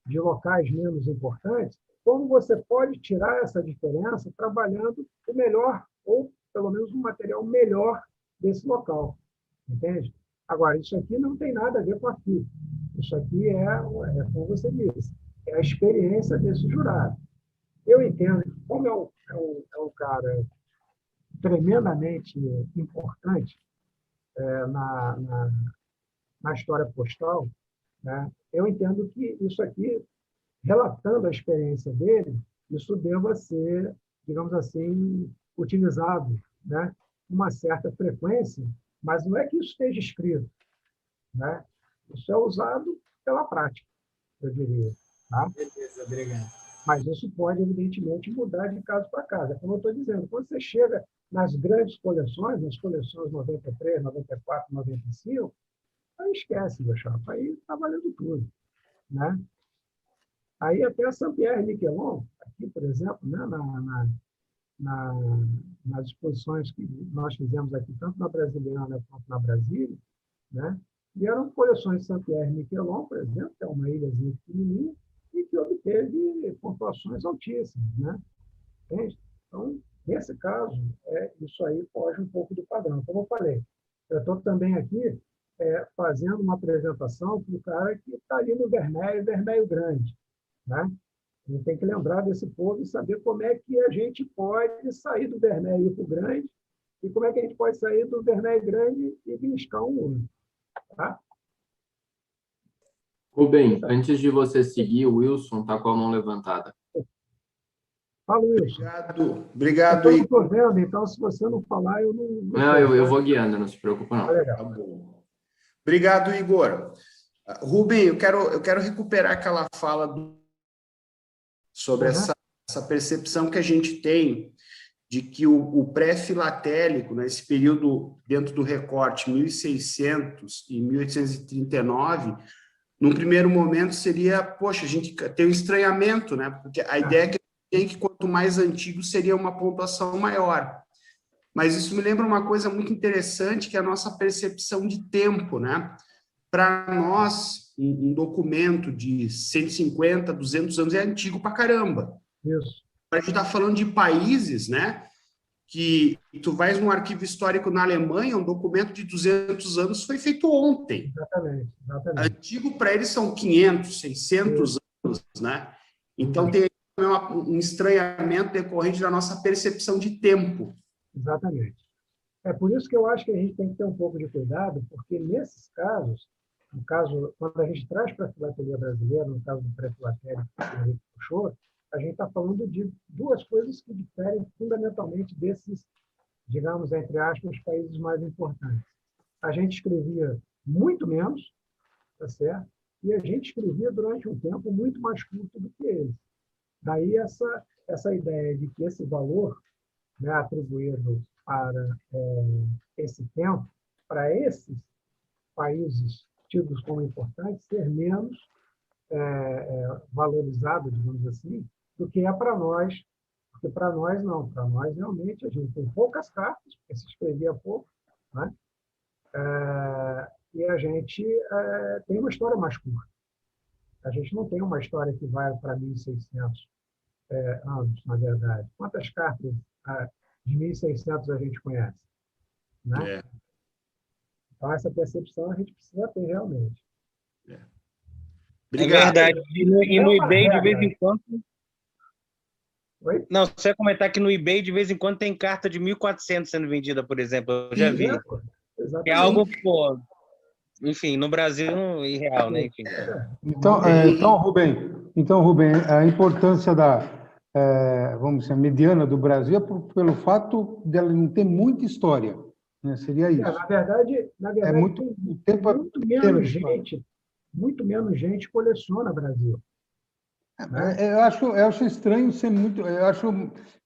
de locais menos importantes, como você pode tirar essa diferença trabalhando o melhor, ou pelo menos um material melhor desse local. Entende? Agora, isso aqui não tem nada a ver com a FIPE. Isso aqui como você disse, é a experiência desse jurado. eu entendo que, como é um cara tremendamente importante na história postal, né, eu entendo que isso aqui, relatando a experiência dele, isso deva ser, digamos assim, utilizado, né, com uma certa frequência, mas não é que isso esteja escrito, né? Isso é usado pela prática, eu diria. Tá? Beleza, obrigado. Mas isso pode, evidentemente, mudar de caso para caso. É como eu estou dizendo, quando você chega nas grandes coleções, nas coleções 93, 94, 95, aí esquece, meu chapa, aí está valendo tudo. Né? Aí até a Saint-Pierre Miquelon, aqui, por exemplo, né, nas exposições que nós fizemos aqui, tanto na Brasiliana quanto na Brasília, né, e eram coleções de Saint-Pierre Miquelon, por exemplo, que é uma ilhazinha pequenininha, e que obteve pontuações altíssimas. Né? Entende? Então, nesse caso, isso aí foge um pouco do padrão. Como eu falei, eu estou também aqui fazendo uma apresentação para o cara que está ali no Vermelho Grande. Né? A gente tem que lembrar desse povo e saber como é que a gente pode sair do Vermelho e ir para o Grande, e como é que a gente pode sair do Vermelho Grande e beliscar um ouro. Tá? Rubem, antes de você seguir, o Wilson está com a mão levantada. Fala, Wilson. Obrigado. Eu estou vendo, então, se você não falar, eu não... Não, eu vou guiando, não se preocupa, não. Legal. Tá bom. Obrigado, Igor. Rubem, eu quero recuperar aquela fala sobre essa percepção que a gente tem de que o pré-filatélico, né, esse período dentro do recorte 1600 e 1839, num primeiro momento seria, poxa, a gente tem um estranhamento, né? Porque a ideia que tem que quanto mais antigo seria uma pontuação maior. Mas isso me lembra uma coisa muito interessante, que é a nossa percepção de tempo, né? Para nós, um documento de 150, 200 anos é antigo pra caramba. Isso. A gente está falando de países, né? Que tu vais num arquivo histórico na Alemanha, um documento de 200 anos foi feito ontem. Exatamente. Antigo para eles são 500, 600 anos, né? Então tem um estranhamento decorrente da nossa percepção de tempo. Exatamente. É por isso que eu acho que a gente tem que ter um pouco de cuidado, porque nesses casos, no caso, quando a gente traz para a filatelia brasileira, no caso do pré-filatélico que a gente puxou, a gente está falando de duas coisas que diferem fundamentalmente desses, digamos, entre aspas, países mais importantes. A gente escrevia muito menos, tá certo? E a gente escrevia durante um tempo muito mais curto do que eles. Daí essa ideia de que esse valor, né, atribuído para esse tempo, para esses países tidos como importantes, ser menos valorizado, digamos assim, do que é para nós, porque para nós não, para nós realmente a gente tem poucas cartas, porque se escrevia pouco, né? E a gente tem uma história mais curta. A gente não tem uma história que vai para 1600 anos, na verdade. Quantas cartas de 1600 a gente conhece? Né? Então, essa percepção a gente precisa ter realmente. Obrigado. É verdade. E no eBay, de vez em quando... Oi? Não, você ia comentar que no eBay, de vez em quando, tem carta de 1.400 sendo vendida, por exemplo. Eu já vi. Exatamente. É algo, pô... Enfim, no Brasil, irreal, né? Enfim. Então, Rubem, a importância da, vamos dizer, mediana do Brasil é pelo fato dela não ter muita história. Né? Seria isso. Na verdade muito menos gente coleciona Brasil. Né? Eu acho estranho ser muito... Eu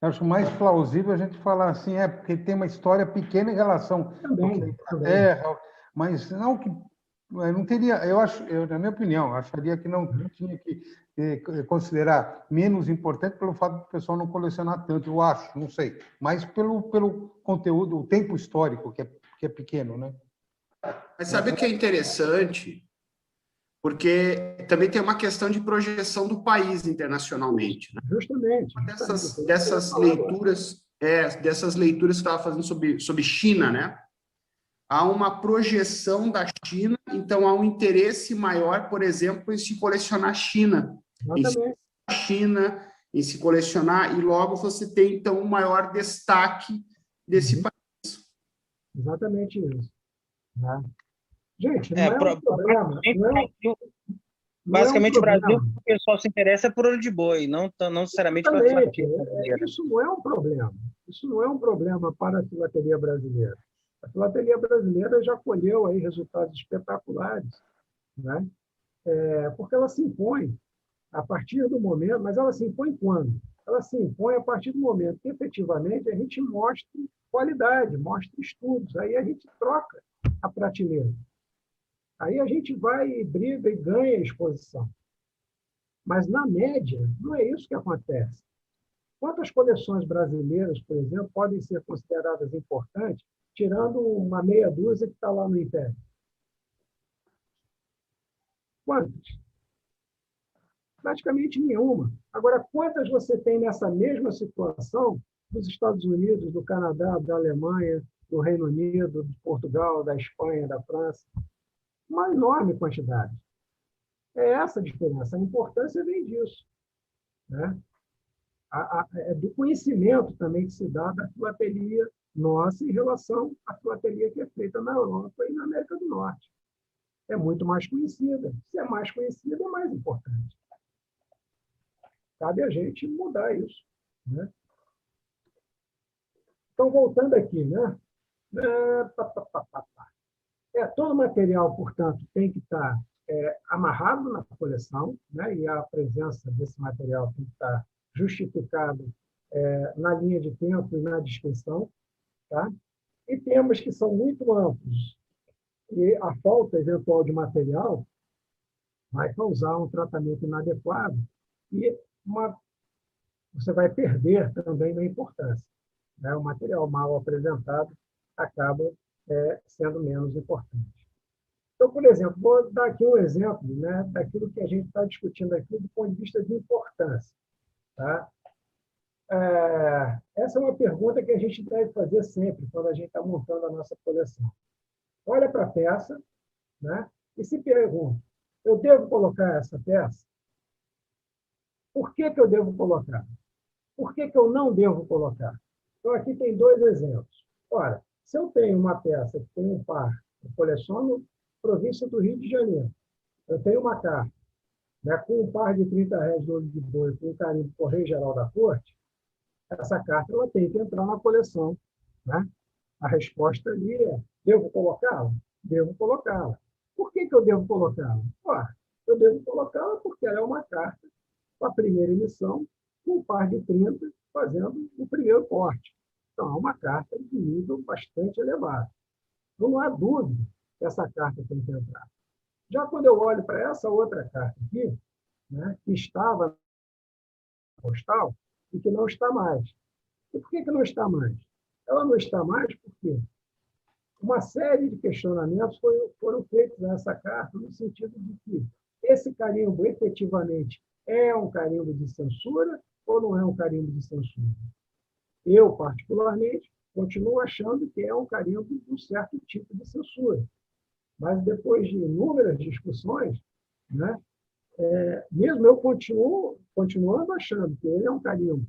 acho mais plausível a gente falar assim, porque tem uma história pequena em relação à terra, mas não que... Não teria... na minha opinião, eu acharia que não tinha que considerar menos importante pelo fato do pessoal não colecionar tanto, eu acho, não sei. Mas pelo conteúdo, o tempo histórico, que é pequeno, né? Mas sabe o que é interessante? Porque também tem uma questão de projeção do país internacionalmente. Né? Justamente. Dessas leituras que eu estava fazendo sobre China, né? Há uma projeção da China, então há um interesse maior, por exemplo, em se colecionar China. Em China, em se colecionar, e logo você tem, então, um maior destaque desse país. Exatamente isso. Né? Gente, não é um problema. Basicamente, o Brasil, problema. o pessoal se interessa por olho de boi, não necessariamente para a filateria brasileira. Isso não é um problema. Isso não é um problema para a filateria brasileira. A filateria brasileira já colheu aí resultados espetaculares, né? Porque ela se impõe a partir do momento, mas ela se impõe quando? Ela se impõe a partir do momento que, efetivamente, a gente mostre qualidade, mostre estudos, aí a gente troca a prateleira. Aí a gente vai e briga e ganha a exposição. Mas, na média, não é isso que acontece. Quantas coleções brasileiras, por exemplo, podem ser consideradas importantes, tirando uma meia dúzia que está lá no Império? Quantas? Praticamente nenhuma. Agora, quantas você tem nessa mesma situação dos Estados Unidos, do Canadá, da Alemanha, do Reino Unido, de Portugal, da Espanha, da França? Uma enorme quantidade. É essa a diferença. A importância vem disso, né? É do conhecimento também que se dá da filatelia nossa em relação à filatelia que é feita na Europa e na América do Norte. É muito mais conhecida. Se é mais conhecida, é mais importante. Cabe a gente mudar isso, né? Então, voltando aqui, né? Todo material, portanto, tem que estar amarrado na coleção, né? E a presença desse material tem que estar justificado na linha de tempo e na descrição, tá? E temas que são muito amplos e a falta eventual de material vai causar um tratamento inadequado e você vai perder também na importância, né? O material mal apresentado acaba sendo menos importante. Então, por exemplo, vou dar aqui um exemplo, né, daquilo que a gente está discutindo aqui do ponto de vista de importância. Tá? Essa é uma pergunta que a gente deve fazer sempre quando a gente está montando a nossa coleção. Olha para a peça, né, e se pergunta, eu devo colocar essa peça? Por que eu devo colocar? Por que eu não devo colocar? Então, aqui tem dois exemplos. Ora, se eu tenho uma peça que tem um par, eu coleciono província do Rio de Janeiro, eu tenho uma carta, né, com um par de 30 réis de olho de boi, com um carimbo Correio Geral da Corte, essa carta ela tem que entrar na coleção, né? A resposta ali é, devo colocá-la? Devo colocá-la. Por que eu devo colocá-la? Eu devo colocá-la porque ela é uma carta com a primeira emissão, com um par de 30, fazendo o primeiro corte. Então, é uma carta de nível bastante elevado. Então, não há dúvida que essa carta tem que entrar. Já quando eu olho para essa outra carta aqui, né, que estava na postal e que não está mais. E por que não está mais? Ela não está mais porque uma série de questionamentos foram feitos nessa carta no sentido de que esse carimbo efetivamente é um carimbo de censura ou não é um carimbo de censura. Eu, particularmente, continuo achando que é um carimbo de um certo tipo de censura. Mas, depois de inúmeras discussões, né, mesmo eu continuando achando que ele é um carimbo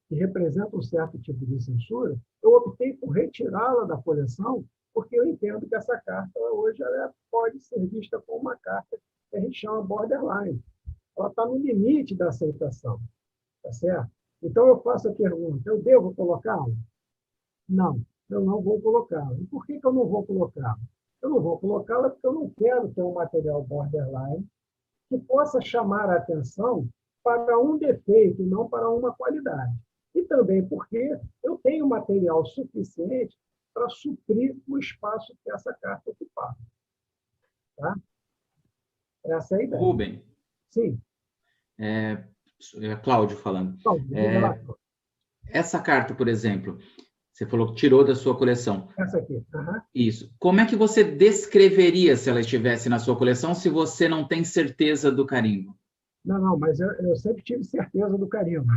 que representa um certo tipo de censura, eu optei por retirá-la da coleção, porque eu entendo que essa carta, hoje, ela pode ser vista como uma carta que a gente chama borderline. Ela está no limite da aceitação. Tá certo? Então, eu faço a pergunta, eu devo colocá-la? Não, eu não vou colocá-la. E por que eu não vou colocá-la? Eu não vou colocá-la porque eu não quero ter um material borderline que possa chamar a atenção para um defeito e não para uma qualidade. E também porque eu tenho material suficiente para suprir o espaço que essa carta ocupava. Tá? Essa é a ideia. Rubem. Sim. Cláudio falando. Cláudio, essa carta, por exemplo, você falou que tirou da sua coleção. Essa aqui. Uhum. Isso. Como é que você descreveria se ela estivesse na sua coleção se você não tem certeza do carimbo? Não, mas eu sempre tive certeza do carimbo.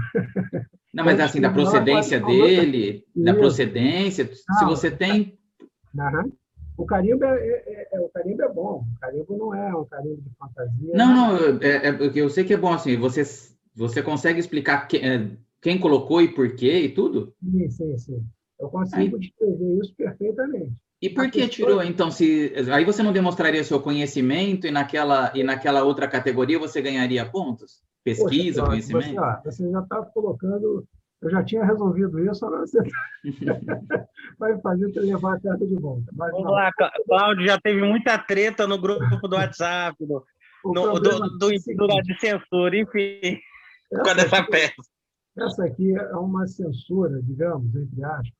Não, mas assim, da procedência dele, da procedência, se você tem... Uhum. O carimbo é bom. O carimbo não é um carimbo de fantasia. Não, eu sei que é bom, assim, você Você consegue explicar quem colocou e por quê e tudo? Sim. Eu consigo descrever isso perfeitamente. E por que tirou, então, se aí você não demonstraria seu conhecimento e naquela outra categoria você ganharia pontos? Pesquisa, Poxa, conhecimento? você já está colocando... Eu já tinha resolvido isso, agora você vai fazer eu levar a carta de volta. Mas, vamos lá, Cláudio, já teve muita treta no grupo do WhatsApp, de censura, enfim, por causa dessa peça. Essa aqui é uma censura, digamos, entre aspas,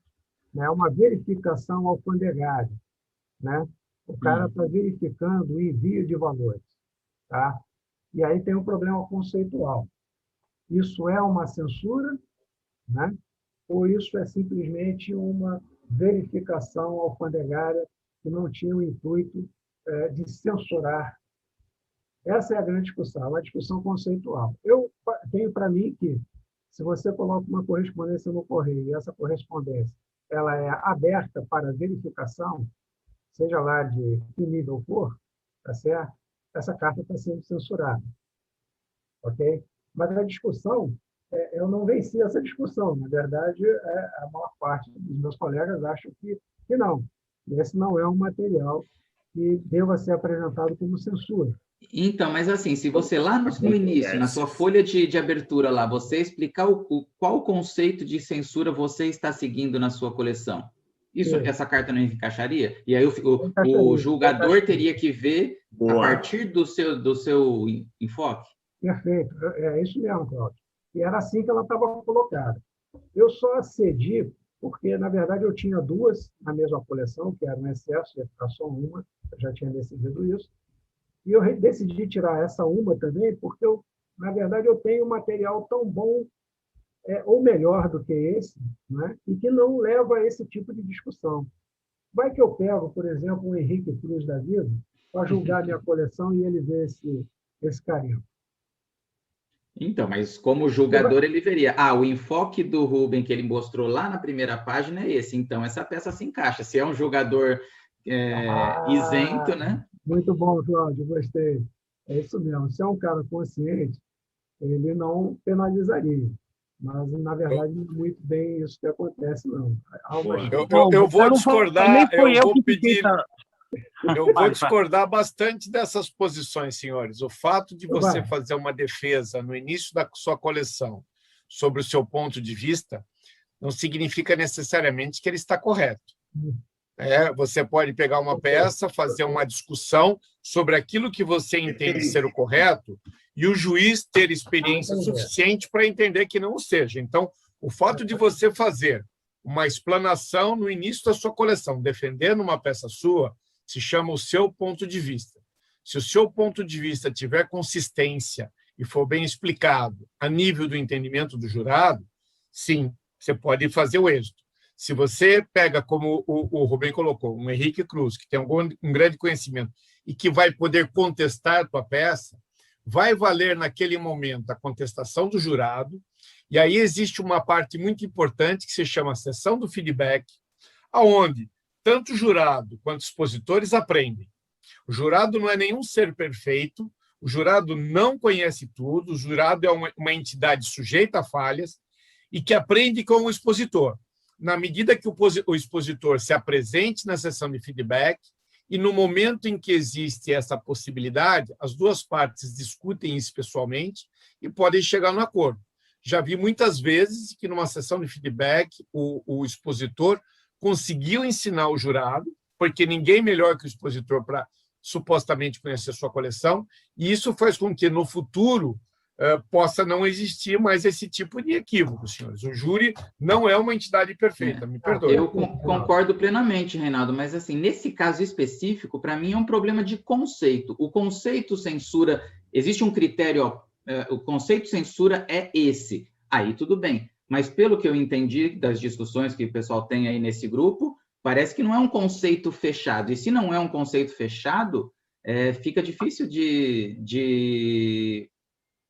né? É uma verificação alfandegária, né? O cara está verificando o envio de valores, tá? E aí tem um problema conceitual. Isso é uma censura, né? Ou isso é simplesmente uma verificação alfandegária que não tinha o intuito de censurar? Essa é a grande discussão, uma discussão conceitual. Eu tenho para mim que, se você coloca uma correspondência no correio e essa correspondência ela é aberta para verificação, seja lá de que nível for, tá certo? Essa carta está sendo censurada, ok? Mas a discussão, eu não venci essa discussão. Na verdade, a maior parte dos meus colegas acham que não. Esse não é um material que deva ser apresentado como censura. Então, mas assim, se você lá no início, na sua folha de abertura lá, você explicar qual conceito de censura você está seguindo na sua coleção, essa carta não encaixaria? E aí o julgador teria que ver a partir do seu enfoque? Perfeito, é isso mesmo, Cláudio. E era assim que ela estava colocada. Eu só cedi porque, na verdade, eu tinha duas na mesma coleção, que era um excesso, ia ficar só uma, eu já tinha decidido isso. E eu decidi tirar essa uma também, porque, na verdade, eu tenho um material tão bom, ou melhor do que esse, né? E que não leva a esse tipo de discussão. Vai que eu pego, por exemplo, um Henrique Cruz da vida, para julgar minha coleção e ele vê esse carinho. Então, mas como julgador ele veria, o enfoque do Rubem que ele mostrou lá na primeira página é esse, então essa peça se encaixa. Se é um julgador isento, né? Muito bom, Cláudio, gostei. É isso mesmo. Se é um cara consciente, ele não penalizaria. Mas, na verdade, não é muito bem isso que acontece, não. Eu vou discordar, eu vou discordar bastante dessas posições, senhores. O fato de você fazer uma defesa no início da sua coleção sobre o seu ponto de vista não significa necessariamente que ele está correto. Você pode pegar uma peça, fazer uma discussão sobre aquilo que você entende ser o correto e o juiz ter experiência suficiente para entender que não o seja. Então, o fato de você fazer uma explanação no início da sua coleção, defendendo uma peça sua, se chama o seu ponto de vista. Se o seu ponto de vista tiver consistência e for bem explicado a nível do entendimento do jurado, sim, você pode fazer o êxito. Se você pega, como o Rubem colocou, um Henrique Cruz, que tem um grande conhecimento e que vai poder contestar a tua peça, vai valer naquele momento a contestação do jurado, e aí existe uma parte muito importante que se chama sessão do feedback, aonde tanto o jurado quanto os expositores aprendem. O jurado não é nenhum ser perfeito, o jurado não conhece tudo, o jurado é uma entidade sujeita a falhas e que aprende com o expositor. Na medida que o expositor se apresente na sessão de feedback e no momento em que existe essa possibilidade, as duas partes discutem isso pessoalmente e podem chegar no acordo. Já vi muitas vezes que numa sessão de feedback o expositor conseguiu ensinar o jurado, porque ninguém melhor que o expositor para supostamente conhecer a sua coleção, e isso faz com que no futuro possa não existir mais esse tipo de equívoco, senhores. O júri não é uma entidade perfeita, me perdoe. Eu concordo plenamente, Reinaldo, mas assim, nesse caso específico, para mim é um problema de conceito. O conceito censura, existe um critério, o conceito censura é esse. Aí tudo bem, mas pelo que eu entendi das discussões que o pessoal tem aí nesse grupo, parece que não é um conceito fechado. E se não é um conceito fechado, fica difícil de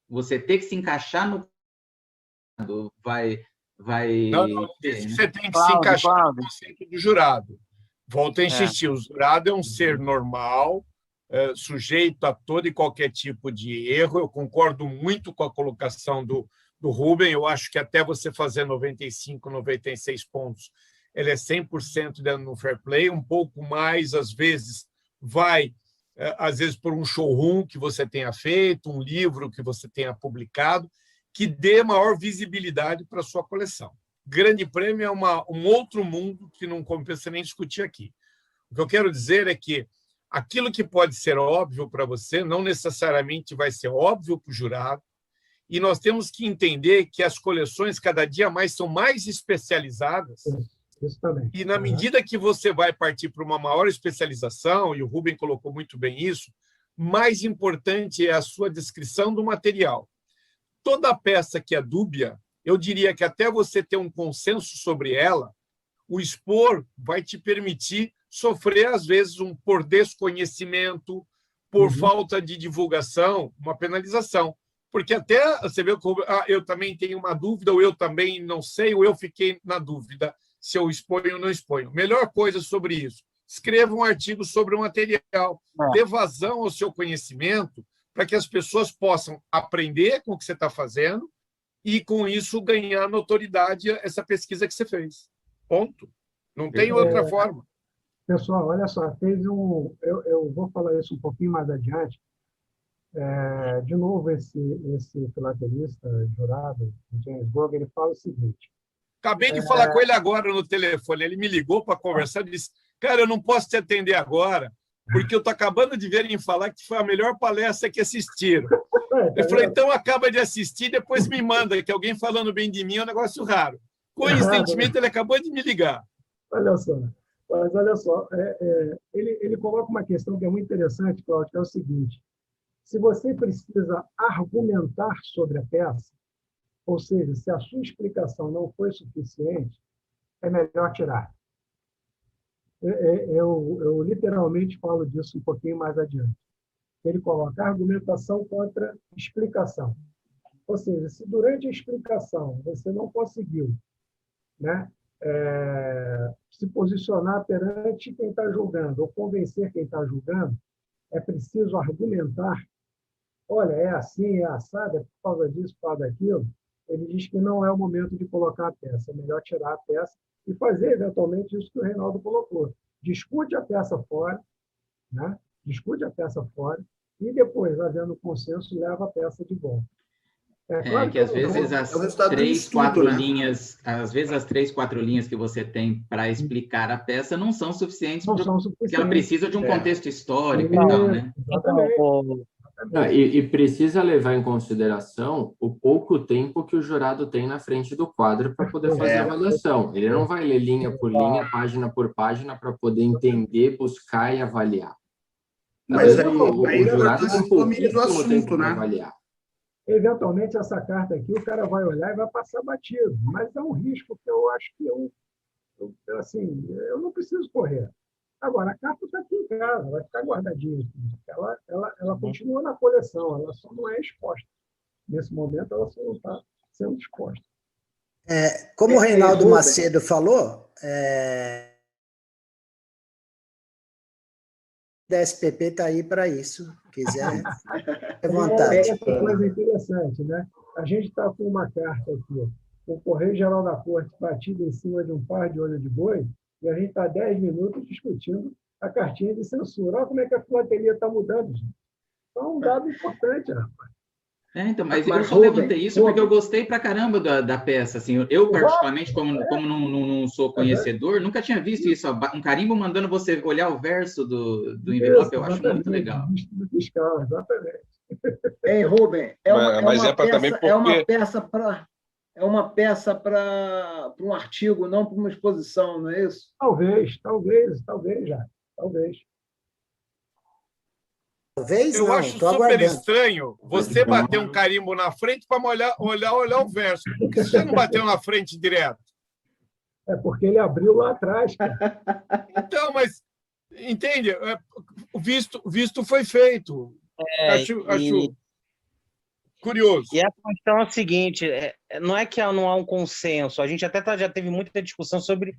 você ter que se encaixar no... Não, você tem que se encaixar no conceito do jurado. Volto a insistir, o jurado é um ser normal, sujeito a todo e qualquer tipo de erro. Eu concordo muito com a colocação do Rubem. Eu acho que até você fazer 95, 96 pontos, ele é 100% dentro do fair play, um pouco mais, às vezes, às vezes, por um showroom que você tenha feito, um livro que você tenha publicado, que dê maior visibilidade para a sua coleção. Grande Prêmio é um outro mundo que não compensa nem discutir aqui. O que eu quero dizer é que aquilo que pode ser óbvio para você não necessariamente vai ser óbvio para o jurado, e nós temos que entender que as coleções cada dia mais são mais especializadas. Isso também. E na medida que você vai partir para uma maior especialização, e o Rubem colocou muito bem isso, mais importante é a sua descrição do material. Toda peça que é dúbia, eu diria que até você ter um consenso sobre ela, o expor vai te permitir sofrer, às vezes, por desconhecimento, por falta de divulgação, uma penalização. Porque até você vê que eu também tenho uma dúvida, ou eu também não sei, ou eu fiquei na dúvida se eu exponho ou não exponho. Melhor coisa sobre isso, escreva um artigo sobre o material, dê vazão ao seu conhecimento para que as pessoas possam aprender com o que você está fazendo e, com isso, ganhar notoriedade essa pesquisa que você fez. Ponto. Não tem outra forma. Pessoal, olha só, eu vou falar isso um pouquinho mais adiante. De novo, esse filatelista jurado, James Borg, ele fala o seguinte. Acabei de falar com ele agora no telefone. Ele me ligou para conversar e disse: cara, eu não posso te atender agora, porque eu estou acabando de ver em falar que foi a melhor palestra que assistiram. Eu falei: então acaba de assistir, depois me manda, que alguém falando bem de mim é um negócio raro. Coincidentemente, ele acabou de me ligar. Olha só, mas olha só, ele coloca uma questão que é muito interessante, Cláudio, que é o seguinte: se você precisa argumentar sobre a peça, ou seja, se a sua explicação não foi suficiente, é melhor tirar. Eu literalmente falo disso um pouquinho mais adiante. Ele coloca argumentação contra explicação. Ou seja, se durante a explicação você não conseguiu, né, se posicionar perante quem está julgando, ou convencer quem está julgando, é preciso argumentar. Olha, é assim, é assado, é por causa disso, por causa daquilo. Ele diz que não é o momento de colocar a peça, é melhor tirar a peça e fazer, eventualmente, isso que o Reinaldo colocou. Discute a peça fora, né? Discute a peça fora e depois, havendo consenso, leva a peça de volta. Claro que às vezes as 3, 4 linhas, às vezes as 3, 4 linhas que você tem para explicar a peça não são suficientes, porque ela precisa de um contexto histórico e tal, né? Exatamente. E precisa levar em consideração o pouco tempo que o jurado tem na frente do quadro para poder fazer a avaliação. Ele não vai ler linha por linha, página por página, para poder entender, buscar e avaliar. Mas o jurado tem pouquíssimo assunto, tempo né? para avaliar. Eventualmente, essa carta aqui, o cara vai olhar e vai passar batido. Mas é um risco que eu acho que eu não preciso correr. Agora, a carta está aqui em casa, vai ficar guardadinha aqui. Ela continua na coleção, ela só não é exposta. Nesse momento, ela só não está sendo exposta. Como o Reinaldo Macedo falou, a SPP está aí para isso. Quiser, é vontade. Essa coisa interessante, né? A gente está com uma carta aqui, o Correio Geral da Corte batido em cima de um par de olho de boi, e a gente está 10 minutos discutindo a cartinha de censura. Olha como é que a filatelia está mudando, gente. Então, é um dado importante, rapaz. Então, mas eu só levantei isso porque eu gostei pra caramba da peça. Assim, eu, particularmente, como não sou conhecedor, nunca tinha visto isso. Um carimbo mandando você olhar o verso do envelope, eu acho muito legal. Fiscal, exatamente. Rubem, é uma peça para um artigo, não para uma exposição, não é isso? Talvez já. Talvez. Eu acho super estranho você bater um carimbo na frente para olhar o verso. Por que você não bateu na frente direto? É porque ele abriu lá atrás, cara. Então, mas, entende? O visto foi feito. Acho curioso. E a questão é a seguinte, não é que não há um consenso, a gente até já teve muita discussão sobre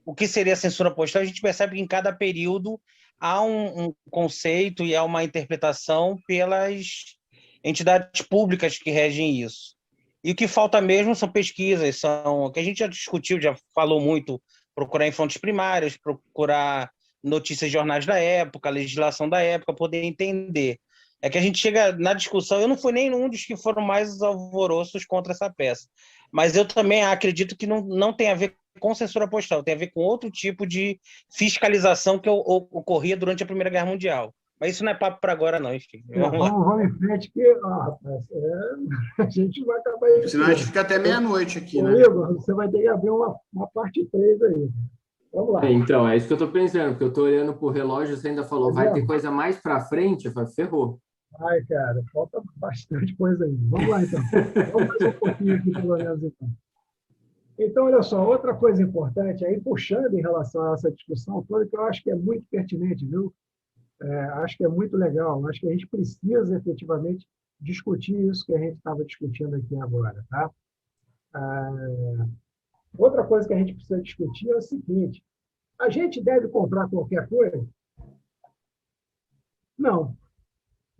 o que seria a censura postal, a gente percebe que em cada período há um conceito e há uma interpretação pelas entidades públicas que regem isso. E o que falta mesmo são pesquisas, são o que a gente já discutiu, já falou muito, procurar em fontes primárias, procurar notícias de jornais da época, legislação da época, poder entender. É que a gente chega na discussão, eu não fui nem um dos que foram mais alvoroços contra essa peça, mas eu também acredito que não tem a ver com censura postal, tem a ver com outro tipo de fiscalização que ocorria durante a Primeira Guerra Mundial. Mas isso não é papo para agora, não, enfim. Vamos em frente, que rapaz, a gente vai acabar... Senão a gente fica até meia-noite aqui, né? Igor, você vai ter que abrir uma parte 3 aí. Vamos lá. Então, é isso que eu estou pensando, porque eu estou olhando para o relógio, você ainda falou, vai ter coisa mais para frente? Eu falei, ferrou. Ai, cara, falta bastante coisa aí. Vamos lá, então. Vamos mais um pouquinho aqui, pelo menos, então. Então, olha só, outra coisa importante, aí puxando em relação a essa discussão toda, que eu acho que é muito pertinente, viu? Acho que é muito legal, acho que a gente precisa efetivamente discutir isso que a gente estava discutindo aqui agora, tá? Outra coisa que a gente precisa discutir é o seguinte: a gente deve comprar qualquer coisa? Não.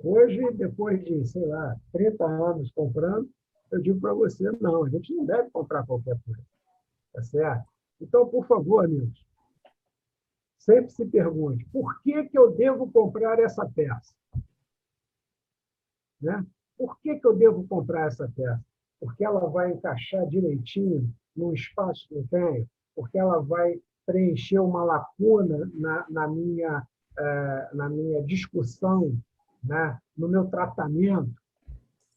Hoje, depois de, sei lá, 30 anos comprando, eu digo para você, não, a gente não deve comprar qualquer coisa. Tá certo? Então, por favor, amigos, sempre se pergunte, por que eu devo comprar essa peça? Né? Por que eu devo comprar essa peça? Porque ela vai encaixar direitinho no espaço que eu tenho? Porque ela vai preencher uma lacuna na minha discussão, né? No meu tratamento?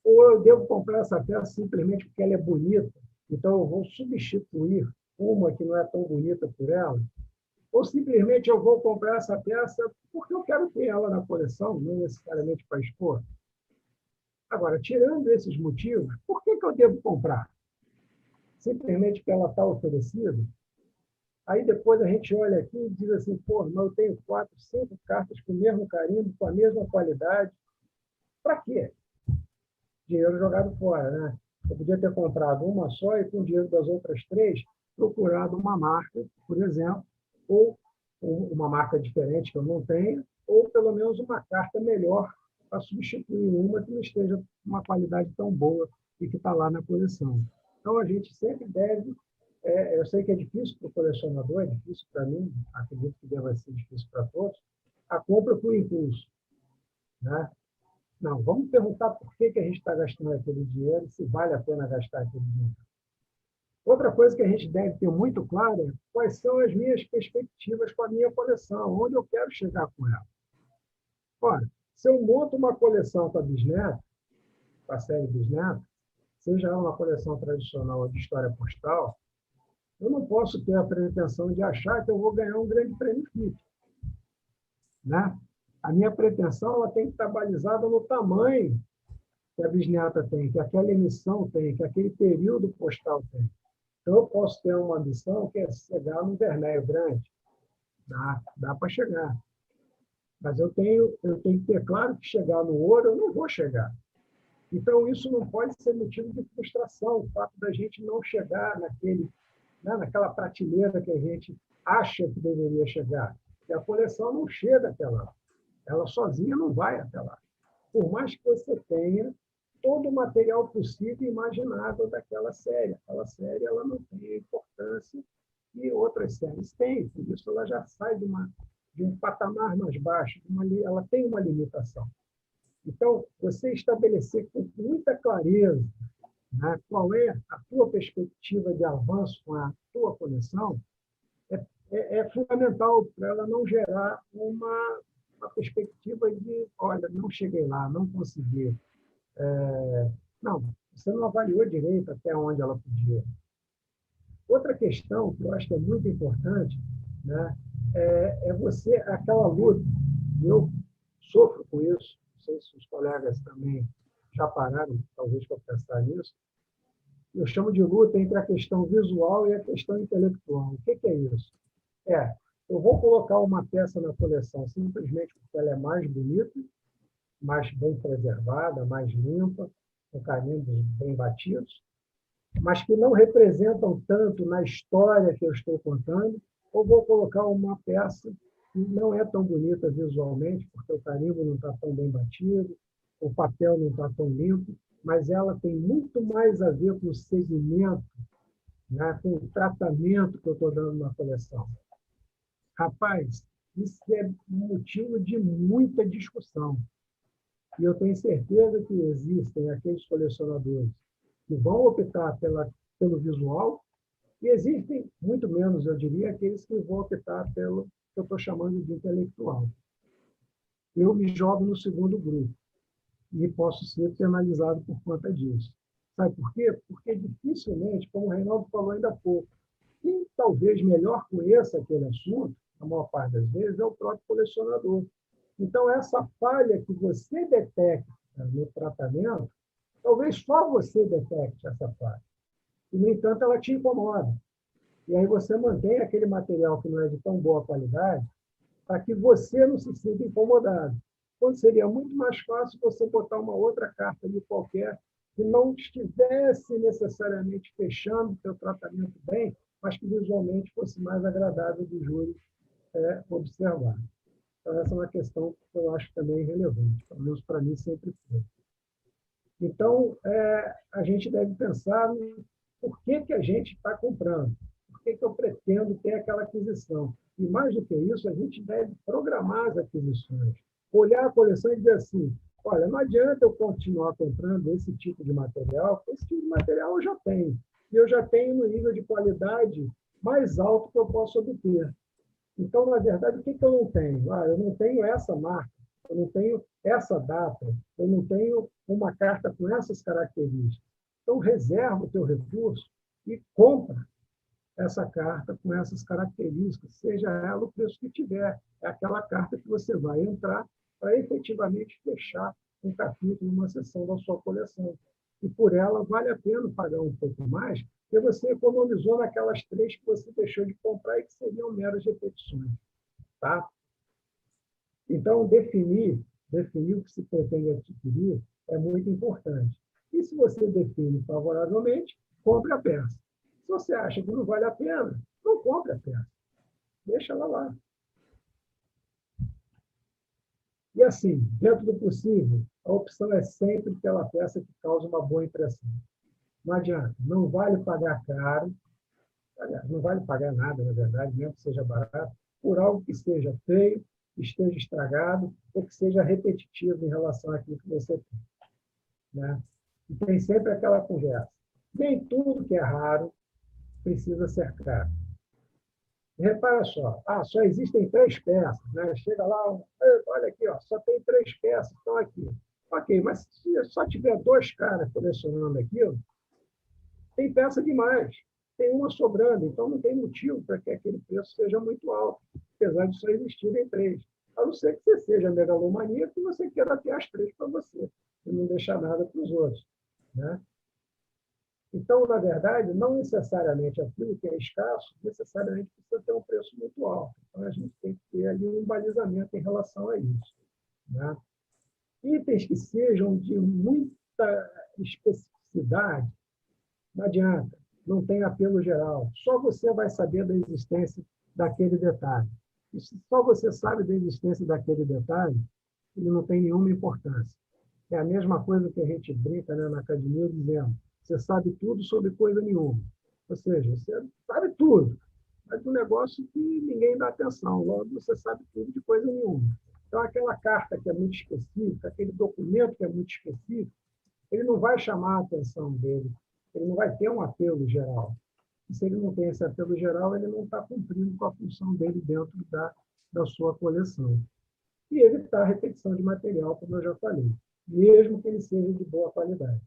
Ou eu devo comprar essa peça simplesmente porque ela é bonita, então eu vou substituir uma que não é tão bonita por ela? Ou simplesmente eu vou comprar essa peça porque eu quero ter ela na coleção, não necessariamente para expor? Agora, tirando esses motivos, por que eu devo comprar? Simplesmente porque ela está oferecida? Aí depois a gente olha aqui e diz assim, pô, mas eu tenho 4, 5 cartas com o mesmo carimbo, com a mesma qualidade. Para quê? Dinheiro jogado fora, né? Eu podia ter comprado uma só e com o dinheiro das outras 3, procurado uma marca, por exemplo, ou uma marca diferente que eu não tenha, ou pelo menos uma carta melhor para substituir uma que não esteja com uma qualidade tão boa e que está lá na coleção. Então, a gente sempre deve... eu sei que é difícil para o colecionador, é difícil para mim, acredito que deve ser difícil para todos, a compra por impulso, né? Não, vamos perguntar por que a gente está gastando aquele dinheiro, se vale a pena gastar aquele dinheiro. Outra coisa que a gente deve ter muito clara é quais são as minhas perspectivas com a minha coleção, onde eu quero chegar com ela. Ora, se eu monto uma coleção com a Bisneto, com a série Bisneto, seja ela uma coleção tradicional ou de história postal, eu não posso ter a pretensão de achar que eu vou ganhar um grande prêmio FIP, né? A minha pretensão ela tem que estar balizada no tamanho que a Bisneta tem, que aquela emissão tem, que aquele período postal tem. Então, eu posso ter uma ambição que é chegar no vermelho grande. Dá para chegar. Mas eu tenho que ter claro que chegar no ouro eu não vou chegar. Então, isso não pode ser motivo de frustração, o fato da gente não chegar naquela prateleira que a gente acha que deveria chegar. E a coleção não chega até lá. Ela sozinha não vai até lá. Por mais que você tenha todo o material possível e imaginável daquela série. Aquela série ela não tem a importância que outras séries têm. Por isso, ela já sai de um patamar mais baixo. Ela tem uma limitação. Então, você estabelecer com muita clareza, né, qual é a tua perspectiva de avanço com a tua coleção é fundamental para ela não gerar uma perspectiva de, olha, não cheguei lá, não consegui. Não, você não avaliou direito até onde ela podia. Outra questão que eu acho que é muito importante, né, é você, aquela luta, eu sofro com isso, não sei se os colegas também já pararam, talvez, para pensar nisso, eu chamo de luta entre a questão visual e a questão intelectual. O que é isso? Eu vou colocar uma peça na coleção simplesmente porque ela é mais bonita, mais bem preservada, mais limpa, com carimbos bem batidos, mas que não representam tanto na história que eu estou contando, ou vou colocar uma peça que não é tão bonita visualmente, porque o carimbo não está tão bem batido, o papel não está tão limpo, mas ela tem muito mais a ver com o segmento, né, com o tratamento que eu estou dando na coleção. Rapaz, isso é motivo de muita discussão. E eu tenho certeza que existem aqueles colecionadores que vão optar pelo visual, e existem, muito menos, eu diria, aqueles que vão optar pelo que eu estou chamando de intelectual. Eu me jogo no segundo grupo e posso ser penalizado por conta disso. Sabe por quê? Porque dificilmente, como o Reinaldo falou ainda há pouco, quem talvez melhor conheça aquele assunto, a maior parte das vezes, é o próprio colecionador. Então, essa falha que você detecta no tratamento, talvez só você detecte essa falha. E, no entanto, ela te incomoda. E aí você mantém aquele material que não é de tão boa qualidade para que você não se sinta incomodado. Quando seria muito mais fácil você botar uma outra carta ali qualquer que não estivesse necessariamente fechando o seu tratamento bem, mas que visualmente fosse mais agradável do júri observar. Então, essa é uma questão que eu acho também relevante, pelo menos para mim sempre foi. Então, a gente deve pensar por que a gente está comprando, por que eu pretendo ter aquela aquisição. E, mais do que isso, a gente deve programar as aquisições, olhar a coleção e dizer assim, olha, não adianta eu continuar comprando esse tipo de material, porque esse tipo de material eu já tenho. E eu já tenho no nível de qualidade mais alto que eu posso obter. Então, na verdade, o que eu não tenho? Eu não tenho essa marca, eu não tenho essa data, eu não tenho uma carta com essas características. Então, reserva o teu recurso e compra essa carta com essas características, seja ela o preço que tiver. É aquela carta que você vai entrar para efetivamente fechar um capítulo, uma seção da sua coleção. E por ela vale a pena pagar um pouco mais, porque você economizou naquelas 3 que você deixou de comprar e que seriam meras repetições. Tá? Então, definir o que se pretende adquirir é muito importante. E se você define favoravelmente, compre a peça. Se você acha que não vale a pena, não compre a peça. Deixa ela lá. E assim, dentro do possível, a opção é sempre pela peça que causa uma boa impressão. Não adianta, não vale pagar caro, não vale pagar nada, na verdade, mesmo que seja barato, por algo que seja feio, esteja estragado ou que seja repetitivo em relação àquilo que você tem. Né? E tem sempre aquela conversa. Nem tudo que é raro precisa ser caro. E repara só, só existem 3 peças. Né? Chega lá, olha aqui, só tem 3 peças, estão aqui. Ok, mas se só tiver 2 caras colecionando aquilo, tem peça demais. Tem uma sobrando, então não tem motivo para que aquele preço seja muito alto, apesar de só existirem 3. A não ser que você seja megalomaníaco e você queira ter as 3 para você, e não deixar nada para os outros. Né? Então, na verdade, não necessariamente aquilo que é escasso, necessariamente precisa ter um preço muito alto. Então, a gente tem que ter ali um balizamento em relação a isso. Né? Itens que sejam de muita especificidade, não adianta, não tem apelo geral. Só você vai saber da existência daquele detalhe. E se só você sabe da existência daquele detalhe, ele não tem nenhuma importância. É a mesma coisa que a gente brinca, né, na academia dizendo, você sabe tudo sobre coisa nenhuma. Ou seja, você sabe tudo, mas um negócio que ninguém dá atenção. Logo, você sabe tudo de coisa nenhuma. Então, aquela carta que é muito específica, aquele documento que é muito específico, ele não vai chamar a atenção dele, ele não vai ter um apelo geral. E se ele não tem esse apelo geral, ele não está cumprindo com a função dele dentro da sua coleção. E evitar a repetição de material, como eu já falei, mesmo que ele seja de boa qualidade.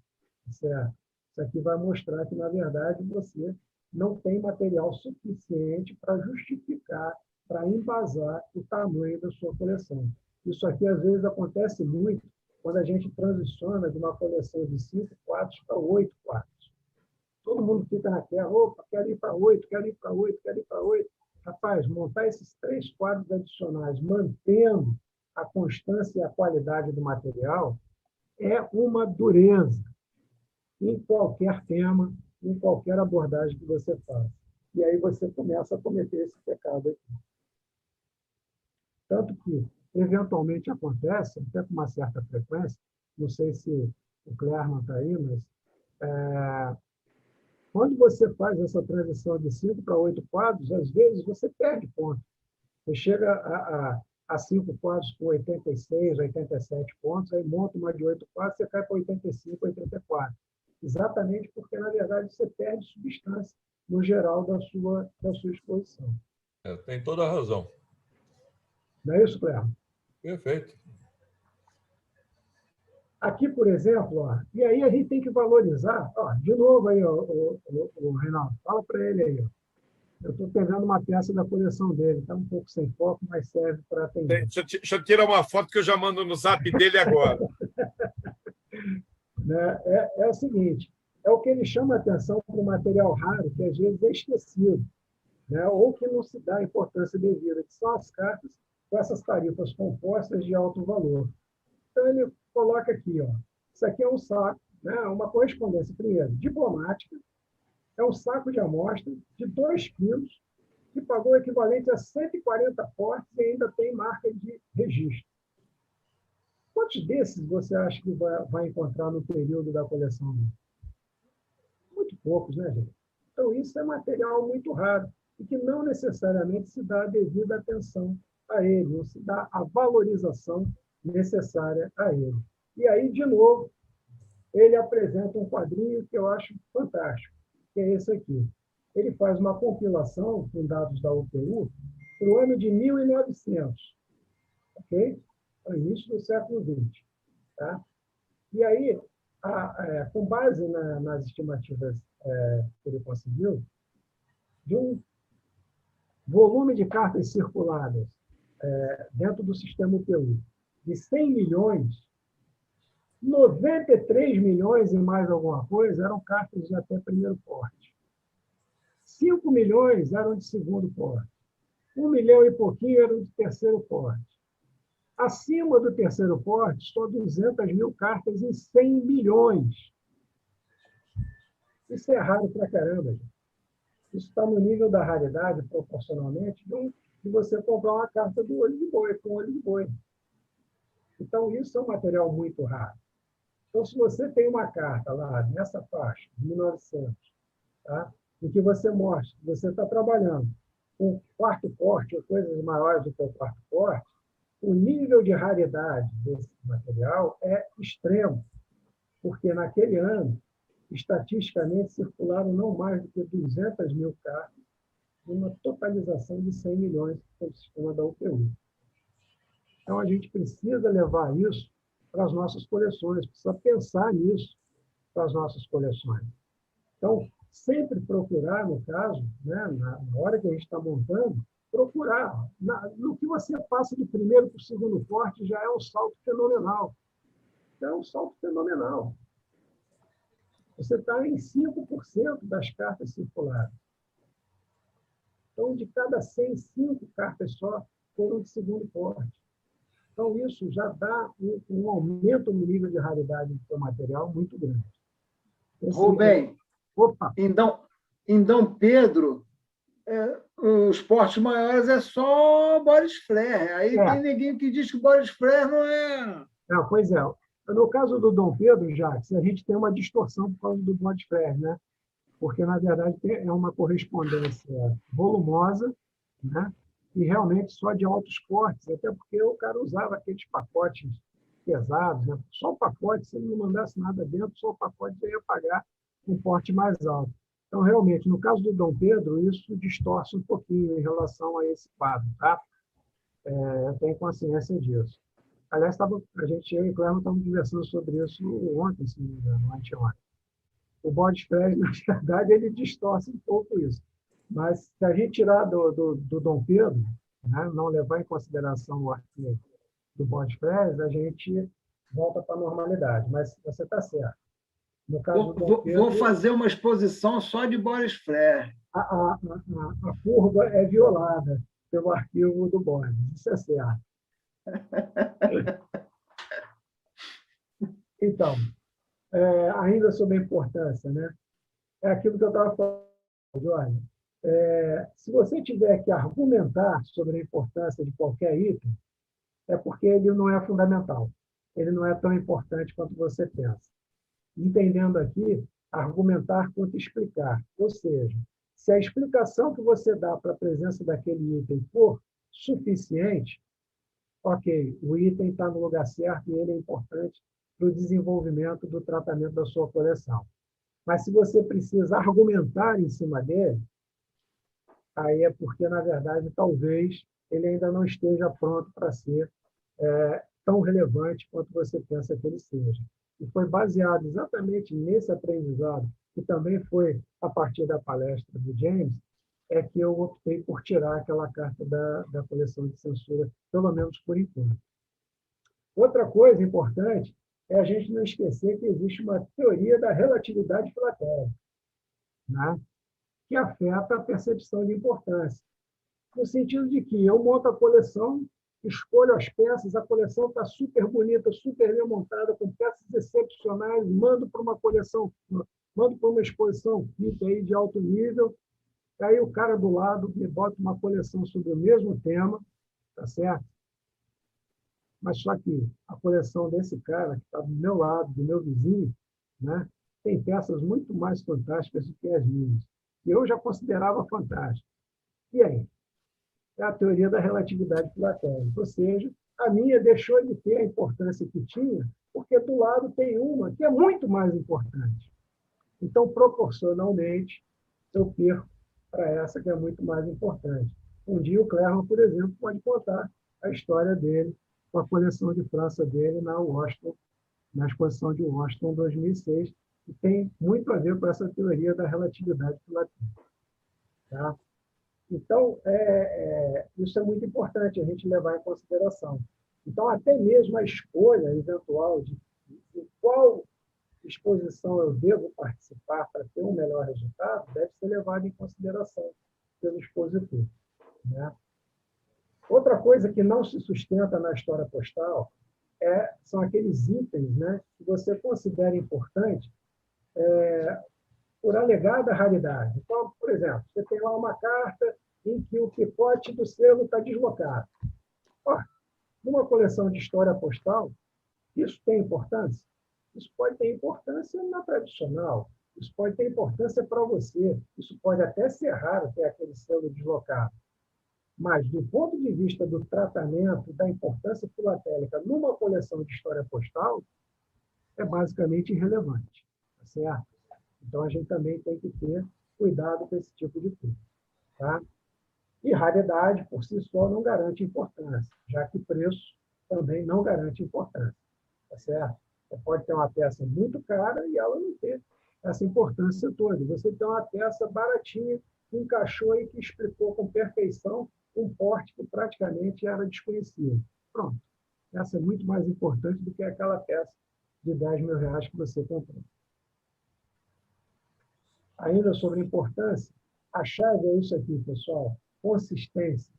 Certo? Isso aqui vai mostrar que, na verdade, você não tem material suficiente para justificar, para embasar o tamanho da sua coleção. Isso aqui, às vezes, acontece muito quando a gente transiciona de uma coleção de 5 quadros para 8 quadros. Todo mundo fica naquela, opa, quero ir para 8, quero ir para 8, quero ir para 8. Rapaz, montar esses 3 quadros adicionais, mantendo a constância e a qualidade do material, é uma dureza em qualquer tema, em qualquer abordagem que você faça. e aí você começa a cometer esse pecado aqui. Tanto que, eventualmente, acontece, até com uma certa frequência, não sei se o Clerman está aí, mas quando você faz essa transição de 5 para 8 quadros, às vezes você perde ponto. Você chega a 5 quadros com 86, 87 pontos, aí monta uma de 8 quadros, você cai para 85, 84. Exatamente porque, na verdade, você perde substância no geral da sua exposição. Tem toda a razão. Não é isso, Clerman? Perfeito. Aqui, por exemplo, ó, e aí a gente tem que valorizar, ó, de novo aí, o Reinaldo, fala para ele aí. Ó. Eu estou pegando uma peça da coleção dele, está um pouco sem foco, mas serve para atender. Deixa eu tirar uma foto que eu já mando no zap dele agora. Né? É o seguinte, é o que ele chama a atenção para um material raro, que às vezes é esquecido, né? Ou que não se dá a importância devida, que são as cartas com essas tarifas compostas de alto valor. Então, ele coloca aqui, ó, isso aqui é um saco, né? Uma correspondência, primeiro, diplomática, é um saco de amostra de 2 quilos, que pagou o equivalente a 140 portes e ainda tem marca de registro. Quantos desses você acha que vai encontrar no período da coleção? Muito poucos, né, gente? Então, isso é material muito raro e que não necessariamente se dá a devida atenção a ele, não se dá a valorização necessária a ele. E aí, de novo, ele apresenta um quadrinho que eu acho fantástico, que é esse aqui. Ele faz uma compilação com dados da UPU para o ano de 1900, ok? No início do século XX. Tá? E aí, com base nas estimativas que ele conseguiu, de um volume de cartas circuladas dentro do sistema UPU de 100 milhões, 93 milhões e mais alguma coisa eram cartas de até primeiro porte. 5 milhões eram de segundo porte. 1 milhão e pouquinho eram de terceiro porte. Acima do terceiro porte, só 200 mil cartas em 100 milhões. Isso é raro pra caramba, gente. Isso está no nível da raridade, proporcionalmente, de você comprar uma carta do olho de boi, com olho de boi. Então, isso é um material muito raro. Então, se você tem uma carta lá, nessa faixa, de 1900, tá? Em que você mostra que você está trabalhando com quarto porte ou coisas maiores do que o quarto porte, o nível de raridade desse material é extremo, porque naquele ano, estatisticamente, circularam não mais do que 200 mil cartas, uma totalização de 100 milhões pelo sistema da UPU. Então, a gente precisa levar isso para as nossas coleções, precisa pensar nisso para as nossas coleções. Então, sempre procurar, no caso, né, na hora que a gente está montando, procurar. No que você passa do primeiro para o segundo porte já é um salto fenomenal. Já é um salto fenomenal. Você está em 5% das cartas circulares. Então, de cada 100, 5 cartas só foram de segundo porte. Então, isso já dá um aumento no nível de raridade do seu material muito grande. Rubem, em Dom Pedro, os portes maiores é só Boris Frère. Aí tem neguinho que diz que Boris Frère não é... Não, pois é. No caso do Dom Pedro, Jacques, a gente tem uma distorção por causa do Boris Frère, né? Porque, na verdade, é uma correspondência volumosa, né? E realmente só de altos portes, até porque o cara usava aqueles pacotes pesados, né? Só o pacote, se ele não mandasse nada dentro, só o pacote já ia pagar um porte mais alto. Então, realmente, no caso do Dom Pedro, isso distorce um pouquinho em relação a esse quadro, tá? Eu tenho consciência disso. Aliás, eu e o Clerman estávamos conversando sobre isso ontem, se não me engano, anteontem. O Boris Frère, na verdade, ele distorce um pouco isso. Mas, se a gente tirar do Dom Pedro, né, não levar em consideração o artigo do Boris Frère, a gente volta para a normalidade. Mas você está certo. No caso do Dom Pedro, vou fazer uma exposição só de Boris Frère. A curva é violada pelo arquivo do Boris. Isso é certo. Então, ainda sobre a importância, né? É aquilo que eu estava falando, Jorge. Se você tiver que argumentar sobre a importância de qualquer item, é porque ele não é fundamental. Ele não é tão importante quanto você pensa. Entendendo aqui, argumentar quanto explicar. Ou seja, se a explicação que você dá para a presença daquele item for suficiente, ok, o item está no lugar certo e ele é importante para o desenvolvimento do tratamento da sua coleção. Mas se você precisa argumentar em cima dele, aí é porque, na verdade, talvez ele ainda não esteja pronto para ser tão relevante quanto você pensa que ele seja. E foi baseado exatamente nesse aprendizado, que também foi a partir da palestra do James, é que eu optei por tirar aquela carta da coleção de censura, pelo menos por enquanto. Outra coisa importante é a gente não esquecer que existe uma teoria da relatividade filatélica, né? Que afeta a percepção de importância. No sentido de que eu monto a coleção, escolho as peças, a coleção está super bonita, super bem montada, com peças excepcionais, mando para uma coleção, mando para uma exposição aí de alto nível, aí o cara do lado me bota uma coleção sobre o mesmo tema, tá certo? Mas só que a coleção desse cara, que está do meu lado, do meu vizinho, né, tem peças muito mais fantásticas do que as minhas, que eu já considerava fantásticas. E aí? É a teoria da relatividade filatélica. Ou seja, a minha deixou de ter a importância que tinha, porque do lado tem uma que é muito mais importante. Então, proporcionalmente, eu perco para essa que é muito mais importante. Um dia o Clermont, por exemplo, pode contar a história dele com a coleção de França dele na exposição de Washington 2006, que tem muito a ver com essa teoria da relatividade filatélica. Tá? Então, isso é muito importante a gente levar em consideração. Então, até mesmo a escolha eventual de qual exposição eu devo participar para ter um melhor resultado deve ser levada em consideração pelo expositor, né? Outra coisa que não se sustenta na história postal são aqueles itens, né, que você considera importante por alegada raridade. Então, por exemplo, você tem lá uma carta em que o picote do selo está deslocado. Numa coleção de história postal, isso tem importância? Isso pode ter importância na tradicional, isso pode ter importância para você, isso pode até ser raro ter aquele selo deslocado. Mas, do ponto de vista do tratamento, da importância filatélica numa coleção de história postal, é basicamente irrelevante. Tá certo? Então, a gente também tem que ter cuidado com esse tipo de coisa. Tá? E raridade, por si só, não garante importância, já que preço também não garante importância. Tá certo? Você pode ter uma peça muito cara e ela não ter essa importância toda. Você tem uma peça baratinha, que encaixou e que explicou com perfeição um porte que praticamente era desconhecido. Pronto. Essa é muito mais importante do que aquela peça de R$10.000 que você comprou. Ainda sobre importância, a chave é isso aqui, pessoal. Consistência,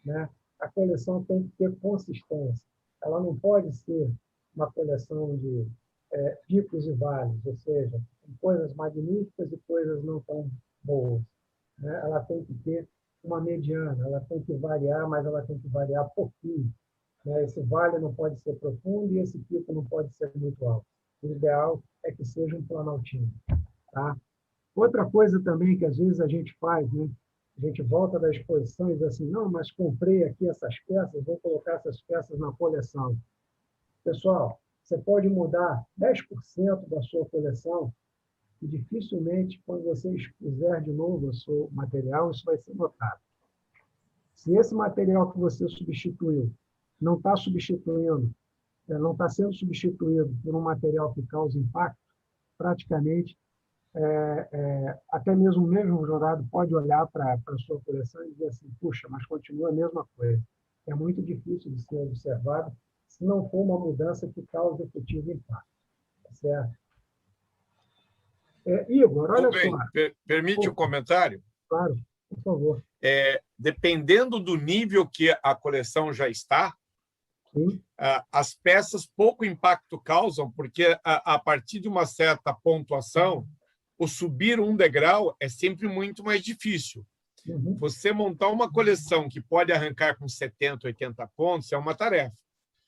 né? A coleção tem que ter consistência. Ela não pode ser uma coleção de picos e vales, ou seja, coisas magníficas e coisas não tão boas, né? Ela tem que ter uma mediana, ela tem que variar, mas ela tem que variar pouquinho, né? Esse vale não pode ser profundo e esse pico não pode ser muito alto. O ideal é que seja um planaltinho. Tá? Outra coisa também que às vezes a gente faz, né? A gente volta da exposição e diz assim, não, mas comprei aqui essas peças, vou colocar essas peças na coleção. Pessoal, você pode mudar 10% da sua coleção e dificilmente, quando você expuser de novo o seu material, isso vai ser notado. Se esse material que você substituiu não está substituindo, não está sendo substituído por um material que causa impacto, praticamente, até mesmo o jurado pode olhar para a sua coleção e dizer assim, puxa, mas continua a mesma coisa. É muito difícil de ser observado se não for uma mudança que cause efetivo impacto. Tá certo? Igor, olha bem, só. Permite um comentário? Claro, por favor. Dependendo do nível que a coleção já está, sim, as peças pouco impacto causam, porque a partir de uma certa pontuação, o subir um degrau é sempre muito mais difícil. Você montar uma coleção que pode arrancar com 70, 80 pontos é uma tarefa.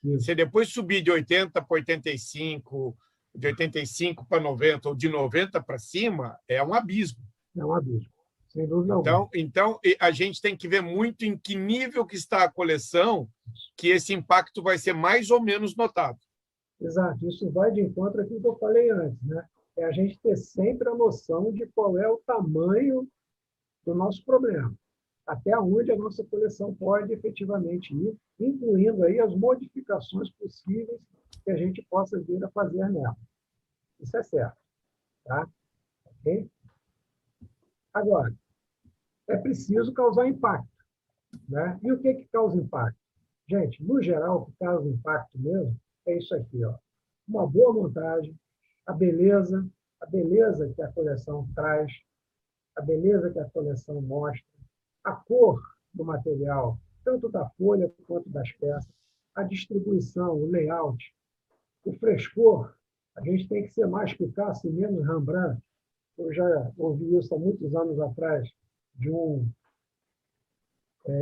Você depois subir de 80 para 85, de 85 para 90 ou de 90 para cima, é um abismo. É um abismo, sem dúvida alguma. Então, a gente tem que ver muito em que nível que está a coleção, que esse impacto vai ser mais ou menos notado. Exato, isso vai de encontro àquilo que eu falei antes, né? É a gente ter sempre a noção de qual é o tamanho do nosso problema, até onde a nossa coleção pode efetivamente ir, incluindo aí as modificações possíveis que a gente possa vir a fazer nela. Isso é certo, tá? Ok? Agora, é preciso causar impacto, né? E o que causa impacto? Gente, no geral, o que causa impacto mesmo é isso aqui, ó. Uma boa montagem, a beleza que a coleção traz, a beleza que a coleção mostra, a cor do material, tanto da folha quanto das peças, a distribuição, o layout, o frescor. A gente tem que ser mais Picasso e menos Rembrandt. Eu já ouvi isso há muitos anos atrás,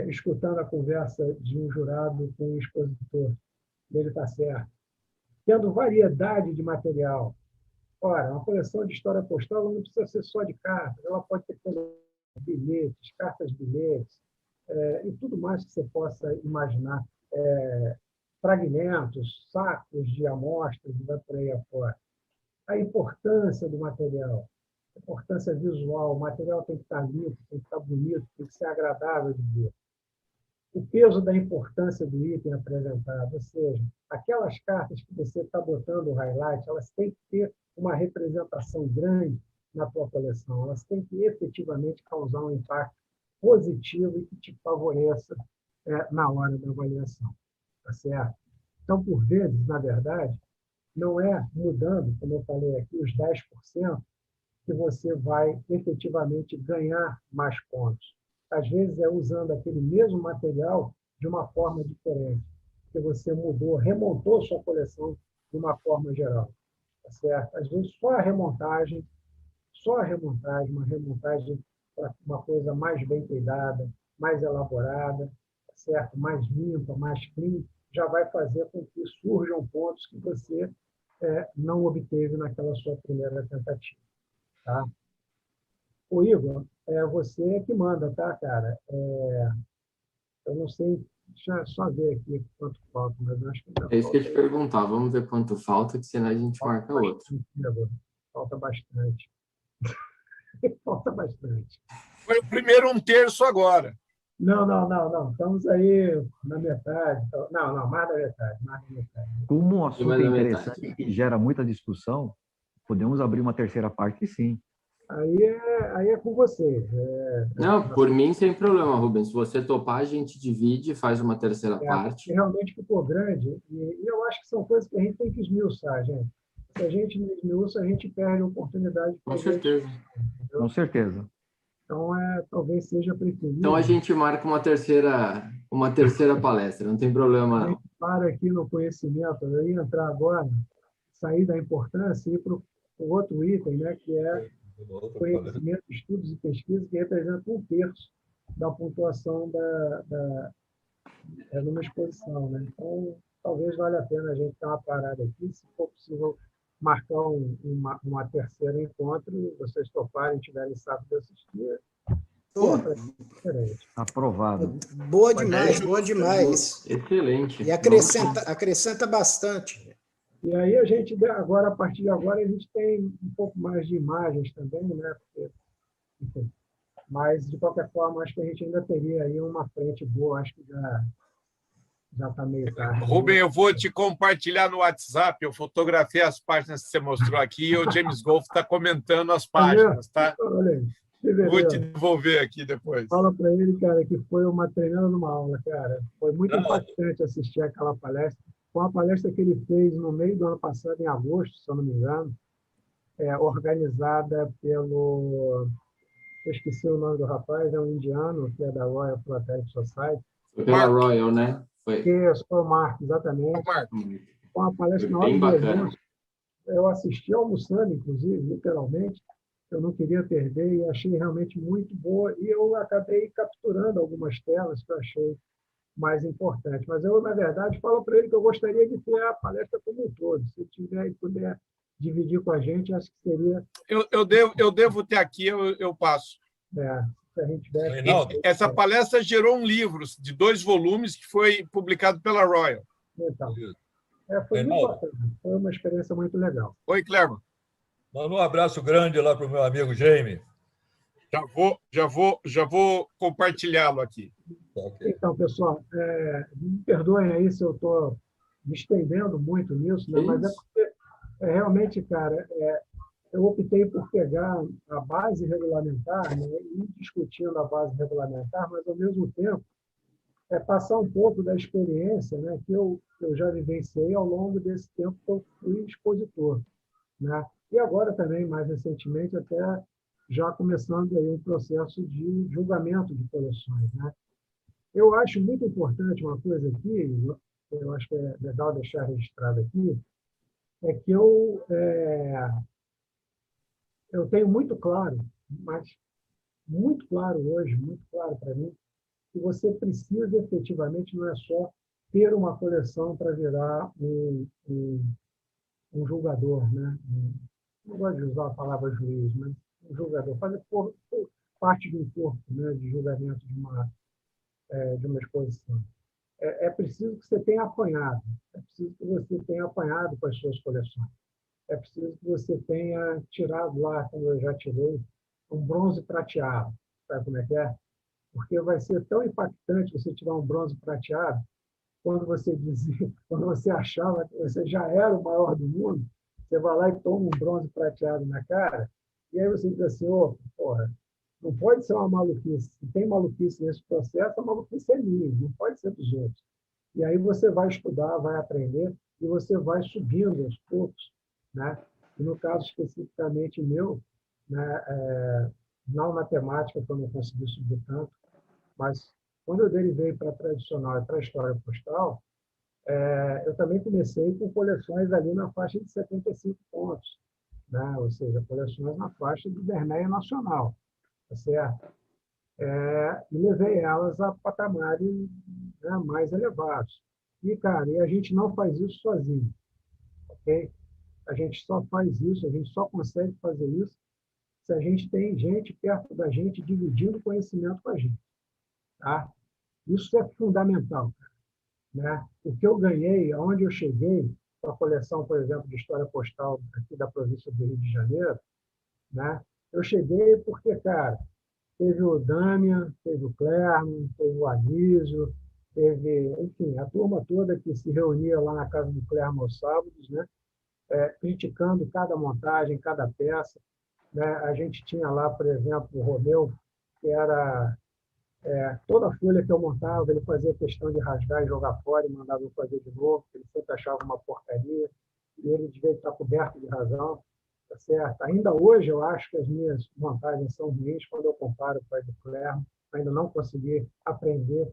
escutando a conversa de um jurado com um expositor. Ele está certo. Tendo variedade de material. Ora, uma coleção de história postal não precisa ser só de cartas, ela pode ter bilhetes, cartas-bilhetes, e tudo mais que você possa imaginar. Fragmentos, sacos de amostras, e vai por aí afora. A importância do material, a importância visual, o material tem que estar limpo, tem que estar bonito, tem que ser agradável de ver. O peso da importância do item apresentado, ou seja, aquelas cartas que você está botando o highlight, elas têm que ter uma representação grande na tua coleção, elas têm que efetivamente causar um impacto positivo e que te favoreça na hora da avaliação. Tá certo? Então, por vezes, na verdade, não é mudando, como eu falei aqui, os 10% que você vai efetivamente ganhar mais pontos. Às vezes, é usando aquele mesmo material de uma forma diferente, que você mudou, remontou sua coleção de uma forma geral. Tá certo? Às vezes, só a remontagem, uma remontagem para uma coisa mais bem cuidada, mais elaborada, tá certo? Mais limpa, mais clean, já vai fazer com que surjam pontos que você não obteve naquela sua primeira tentativa. Tá? O Igor, você que manda, tá, cara? Eu não sei, deixa eu só ver aqui quanto falta, mas eu acho que é isso que eu te perguntar, vamos ver quanto falta, que senão a gente marca outro. Falta bastante. Falta bastante. Foi o primeiro 1/3 agora. Não. Estamos aí na metade. Não, mais da metade. Como o assunto é interessante e gera muita discussão, podemos abrir uma terceira parte, sim. Aí é com vocês. Não, por mim sem problema, Rubens. Se você topar, a gente divide, faz uma terceira parte. Realmente ficou grande e eu acho que são coisas que a gente tem que esmiuçar, gente. Se a gente não esmiuça, a gente perde a oportunidade. Com certeza. Com certeza. Então, talvez seja preferível. Então, a gente marca uma terceira palestra, não tem problema, não. Para aqui no conhecimento, eu ia entrar agora, sair da importância e ir para o outro item, né, que é conhecimento, estudos e pesquisa, que representa 1/3 da pontuação numa exposição. Né? Então, talvez valha a pena a gente dar uma parada aqui, se for possível marcar uma terceira encontro, vocês toparem, tiverem saco de assistir. Aprovado. Boa demais. Excelente. E acrescenta bastante. E aí a gente, agora, a partir de agora, a gente tem um pouco mais de imagens também, né? Porque, enfim, mas, de qualquer forma, acho que a gente ainda teria aí uma frente boa, acho que já está meio tarde. Rubem, eu vou te compartilhar no WhatsApp, eu fotografei as páginas que você mostrou aqui e o James Golf está comentando as páginas, tá? Olha aí. Vou te devolver aqui depois. Fala para ele, cara, que foi uma treinando numa aula, cara. Foi muito impactante assistir aquela palestra. Foi uma palestra que ele fez no meio do ano passado, em agosto, se eu não me engano, organizada pelo... Eu esqueci o nome do rapaz, é um indiano, que é da Royal Philatelic Society. Foi pela Royal, né? Foi o Mark, exatamente. Foi uma palestra bem bacana. Eu assisti almoçando, inclusive, literalmente, eu não queria perder e achei realmente muito boa. E eu acabei capturando algumas telas que eu achei mais importantes. Mas eu, na verdade, falo para ele que eu gostaria de ter a palestra como um todo. Se tiver e puder dividir com a gente, acho que seria... Eu devo ter aqui, eu passo. Se a gente tiver... Reinaldo. Essa palestra gerou um livro de 2 volumes que foi publicado pela Royal. Então, foi muito bacana. Foi uma experiência muito legal. Oi, Clerman. Manda um abraço grande lá para o meu amigo Jaime. Já vou compartilhá-lo aqui. Então, pessoal, me perdoem aí se eu estou me estendendo muito nisso, né? Mas é porque, realmente, cara, eu optei por pegar a base regulamentar, né, e ir discutindo a base regulamentar, mas, ao mesmo tempo, passar um pouco da experiência, né, que eu já vivenciei ao longo desse tempo que eu fui expositor, né? E agora também, mais recentemente, até já começando aí um processo de julgamento de coleções, né? Eu acho muito importante uma coisa aqui, eu acho que é legal deixar registrado aqui, é que eu tenho muito claro, mas muito claro hoje, muito claro para mim, que você precisa efetivamente, não é só ter uma coleção para virar um julgador, né? Não gosto de usar a palavra juiz, mas um julgador, fazer parte de um corpo, né, de julgamento de uma exposição. É preciso que você tenha apanhado, é preciso que você tenha apanhado com as suas coleções, é preciso que você tenha tirado lá, como eu já tirei, um bronze prateado, sabe como é que é? Porque vai ser tão impactante você tirar um bronze prateado quando você achava que você já era o maior do mundo, você vai lá e toma um bronze prateado na cara, e aí você diz assim, porra, não pode ser uma maluquice. Se tem maluquice nesse processo, a maluquice é minha, não pode ser dos outros. E aí você vai estudar, vai aprender, e você vai subindo aos poucos, né? E no caso especificamente meu, né, não na temática, que eu não consegui subir tanto, mas quando eu derivei para a tradicional e para a história postal, eu também comecei com coleções ali na faixa de 75 pontos, né? Ou seja, coleções na faixa do Vermeer Nacional, tá certo? E levei elas a patamares, né, mais elevados. E, cara, a gente não faz isso sozinho, ok? A gente só faz isso, a gente só consegue fazer isso se a gente tem gente perto da gente dividindo conhecimento com a gente, tá? Isso é fundamental, né? O que eu ganhei, aonde eu cheguei, com a coleção, por exemplo, de história postal aqui da província do Rio de Janeiro, né? Eu cheguei porque, cara, teve o Damian, teve o Clerman, teve o Anísio, teve, enfim, a turma toda que se reunia lá na casa do Clerman aos sábados, né? Criticando cada montagem, cada peça, né? A gente tinha lá, por exemplo, o Romeu, que era... toda a folha que eu montava, ele fazia questão de rasgar e jogar fora e mandava eu fazer de novo, ele sempre achava uma porcaria, e ele devia estar coberto de razão, tá certo? Ainda hoje eu acho que as minhas montagens são ruins quando eu comparo com a do Clerman, ainda não consegui aprender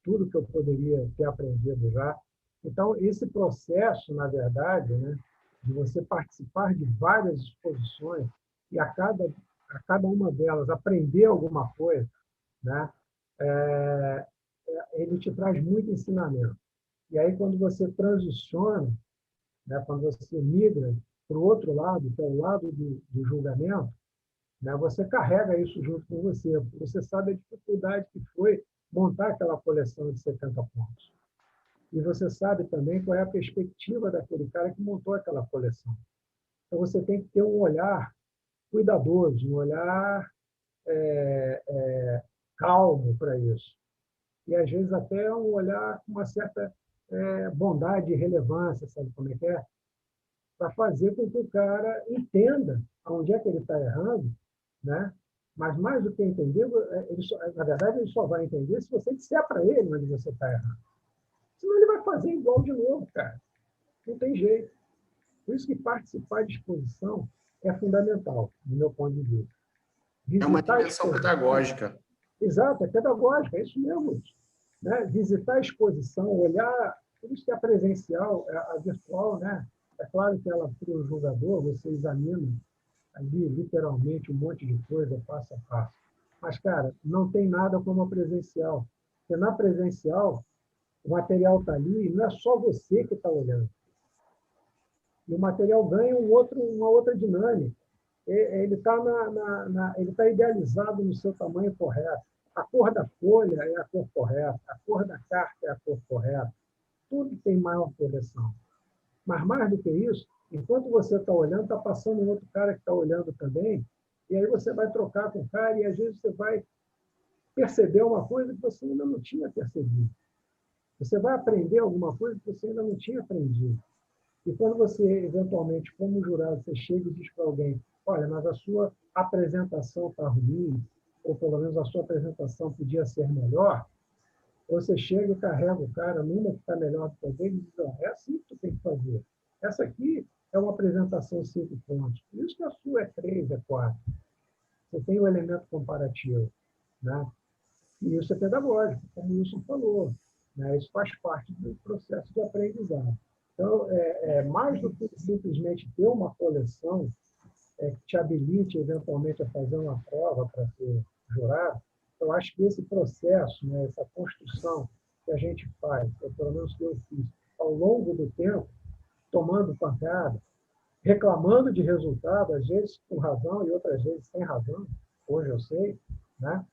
tudo que eu poderia ter aprendido já. Então, esse processo, na verdade, né, de você participar de várias exposições e a cada uma delas aprender alguma coisa, né, ele te traz muito ensinamento. E aí, quando você transiciona, né, quando você migra para o outro lado, que é o lado do julgamento, né, você carrega isso junto com você, porque você sabe a dificuldade que foi montar aquela coleção de 70 pontos. E você sabe também qual é a perspectiva daquele cara que montou aquela coleção. Então, você tem que ter um olhar cuidadoso, um olhar calmo para isso. E, às vezes, até um olhar com uma certa bondade e relevância, sabe como é que é? Para fazer com que o cara entenda onde é que ele está errando, né? Mas, mais do que entender, na verdade, ele só vai entender se você disser para ele onde você está errando. Senão ele vai fazer igual de novo, cara. Não tem jeito. Por isso que participar de exposição é fundamental, do meu ponto de vista. É uma dimensão pedagógica. Exato, é pedagógica, é isso mesmo. Né? Visitar a exposição, olhar, por isso que a presencial, a virtual, né? É claro que ela, para o julgador, você examina ali, literalmente, um monte de coisa, passo a passo. Mas, cara, não tem nada como a presencial. Porque na presencial, o material está ali e não é só você que está olhando. E o material ganha uma outra dinâmica. Ele está idealizado no seu tamanho correto. A cor da folha é a cor correta, a cor da carta é a cor correta. Tudo tem maior correção. Mas, mais do que isso, enquanto você está olhando, está passando um outro cara que está olhando também, e aí você vai trocar com o cara e, às vezes, você vai perceber uma coisa que você ainda não tinha percebido. Você vai aprender alguma coisa que você ainda não tinha aprendido. E quando você, eventualmente, como jurado, você chega e diz para alguém, olha, mas a sua apresentação está ruim, ou pelo menos a sua apresentação podia ser melhor, você chega e carrega o cara numa que está melhor do que alguém e diz, é assim que tu tem que fazer. Essa aqui é uma apresentação 5 pontos. Por isso que a sua é 3, é 4. Você tem o elemento comparativo. Né? E isso é pedagógico, como o Wilson falou. Né? Isso faz parte do processo de aprendizado. Então, mais do que simplesmente ter uma coleção que te habilite, eventualmente, a fazer uma prova para ser jurado, eu acho que esse processo, né, essa construção que a gente faz, ou pelo menos que eu fiz, ao longo do tempo, tomando pancada, reclamando de resultado, às vezes com razão e outras vezes sem razão, hoje eu sei, né?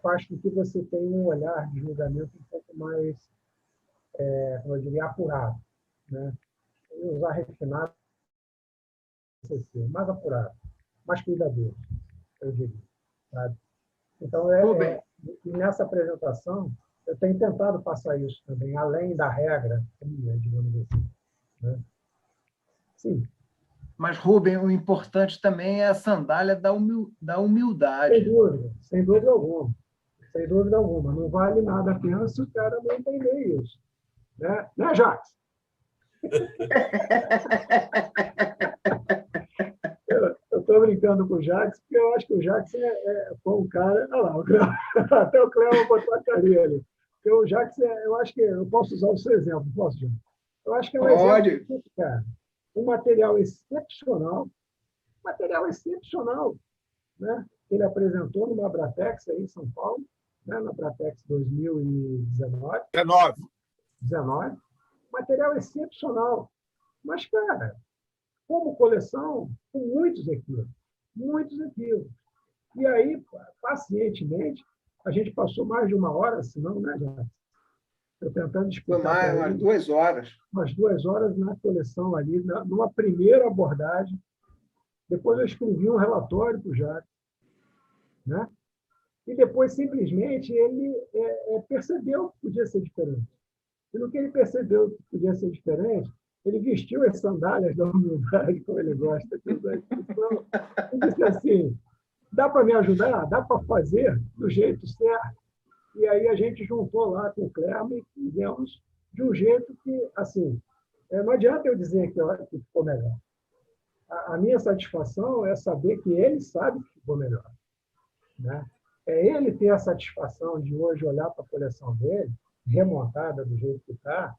Faz com que você tenha um olhar de julgamento um pouco mais, como eu diria, apurado. Né? Eu usar refinado, mais apurado, mais cuidadoso, eu diria. Sabe? Então, nessa apresentação, eu tenho tentado passar isso também, além da regra, digamos assim. Né? Sim. Mas, Rubem, o importante também é a sandália da humildade. Sem dúvida alguma. Sem dúvida alguma. Não vale nada a pena se o cara não entender isso. Né, Jacques? Eu estou brincando com o Jacques, porque eu acho que o Jacques foi um cara... Olha lá, até o Cléo botou a carinha ali. Porque o Jacques, eu acho que... Eu posso usar o seu exemplo, posso, Jacques? Eu acho que é um exemplo, cara. Um material excepcional, né? Ele apresentou numa Abratex aí em São Paulo, né? Na Abratex 2019. 19. Material excepcional. Mas, cara, como coleção, com muitos equívocos. E aí, pacientemente, a gente passou mais de 1 hora, se não, né, Jacques? Eu tentando explicar. Umas 2 horas. Umas 2 horas na coleção ali, numa primeira abordagem. Depois eu escrevi um relatório para o Jacques. Né? E depois, simplesmente, ele percebeu que podia ser diferente. E no que ele percebeu que podia ser diferente, ele vestiu as sandálias da humildade, como ele gosta. E disse assim, dá para me ajudar? Dá para fazer do jeito certo? E aí a gente juntou lá com o Clerma e fizemos de um jeito que, assim, não adianta eu dizer que ficou melhor. A minha satisfação é saber que ele sabe que ficou melhor. Né? É ele ter a satisfação de hoje olhar para a coleção dele, remontada do jeito que está,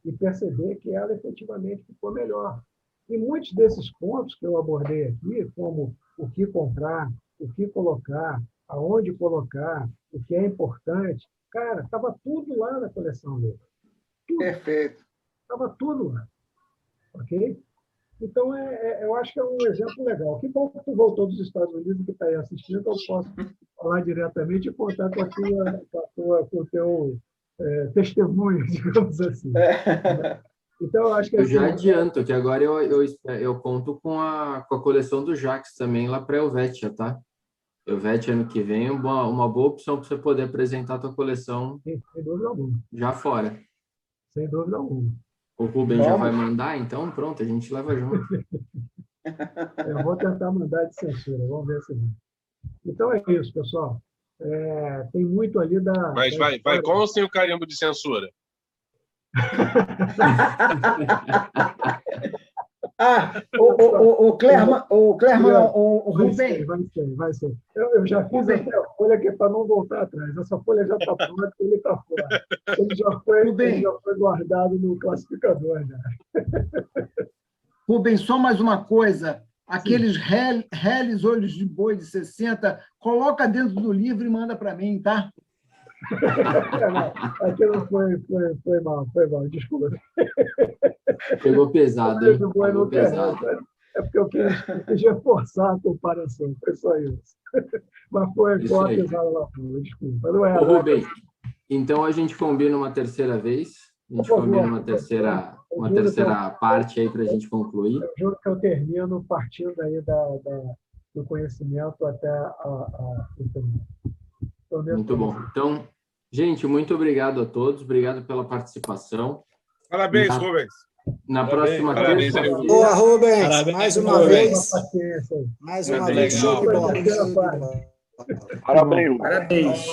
e perceber que ela efetivamente ficou melhor. E muitos desses pontos que eu abordei aqui, como o que comprar, o que colocar, aonde colocar, o que é importante, cara, estava tudo lá na coleção dele. Tudo. Perfeito. Estava tudo lá. Ok? Então, eu acho que é um exemplo legal. Que bom que tu voltou dos Estados Unidos e que está aí assistindo, eu posso falar diretamente e contar com o teu testemunho, digamos assim. Então, eu acho que... Eu já adianto que agora eu conto com a coleção do Jacques também lá para a Helvetia, tá? Helvetia ano que vem é uma boa opção para você poder apresentar a tua coleção. Sim, sem dúvida alguma. Já fora. Sem dúvida alguma. O Rubem já vai mandar, então pronto, a gente leva junto. Eu vou tentar mandar de censura, vamos ver se vai. Então é isso, pessoal. Tem muito ali da... Mas vai com ou sem o carimbo de censura? O Clerma, o Rubem. Vai ser. Eu já fiz até a folha que é para não voltar atrás. Essa folha já está pronta, ele está fora. Ele já foi guardado no classificador. Já. Rubem, só mais uma coisa. aqueles reles olhos de boi de 60, coloca dentro do livro e manda para mim, tá? Aquilo foi mal, desculpa. Pegou pesado, hein? Pegou pesado. É porque eu quis reforçar a comparação, foi só isso. Mas foi a pesada lá, desculpa. Não é, ô, Rubem, então a gente combina uma terceira vez, a gente combina uma terceira parte aí para a gente concluir. Eu juro que eu termino partindo aí do conhecimento até a Muito bom. Então, gente, muito obrigado a todos, obrigado pela participação. Parabéns, Rubens. Na próxima terça-feira. Boa, Rubens. Parabéns, mais uma vez. Mais uma vez. Show de bola. Parabéns. Parabéns.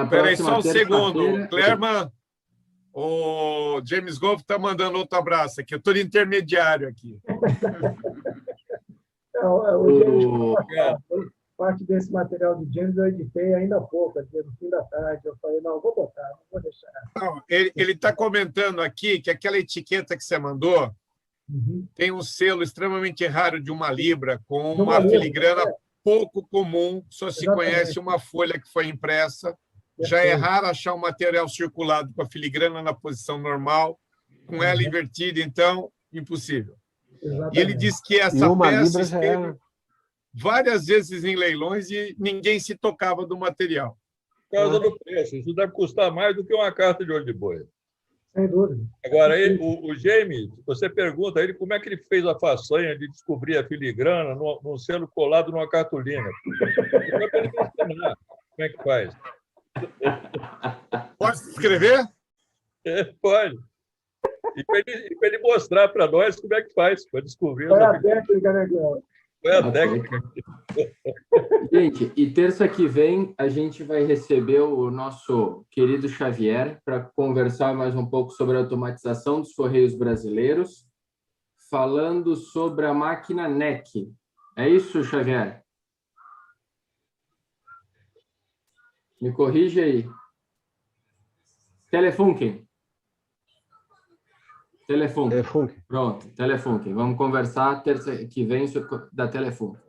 Peraí, só um segundo. Clerman, o James Golf está mandando outro abraço aqui. Eu estou de intermediário aqui. Parte desse material de James eu editei ainda há pouco, no fim da tarde. Eu falei, não, vou botar, não vou deixar. Não, ele está comentando aqui que aquela etiqueta que você mandou tem um selo extremamente raro de uma libra, com uma filigrana pouco comum, só se conhece uma folha que foi impressa. Já é raro achar um material circulado com a filigrana na posição normal, com ela invertida, então, impossível. Exatamente. E ele diz que essa peça esteve várias vezes em leilões e ninguém se tocava do material. Por causa do preço. Isso deve custar mais do que uma carta de olho de boi. Sem dúvida. Agora, o James, você pergunta a ele como é que ele fez a façanha de descobrir a filigrana num selo colado numa cartolina. Como é que ele vai ensinar? Como é que faz? Pode escrever? Pode. E para ele mostrar para nós como é que faz, para descobrir. Qual é a técnica, né, Cláudio? Qual é a técnica? Gente, e terça que vem a gente vai receber o nosso querido Xavier para conversar mais um pouco sobre a automatização dos Correios brasileiros, falando sobre a máquina NEC. É isso, Xavier? Me corrige aí. Telefunken. Telefunken. Pronto, Telefunken. Vamos conversar terça que vem da Telefunken.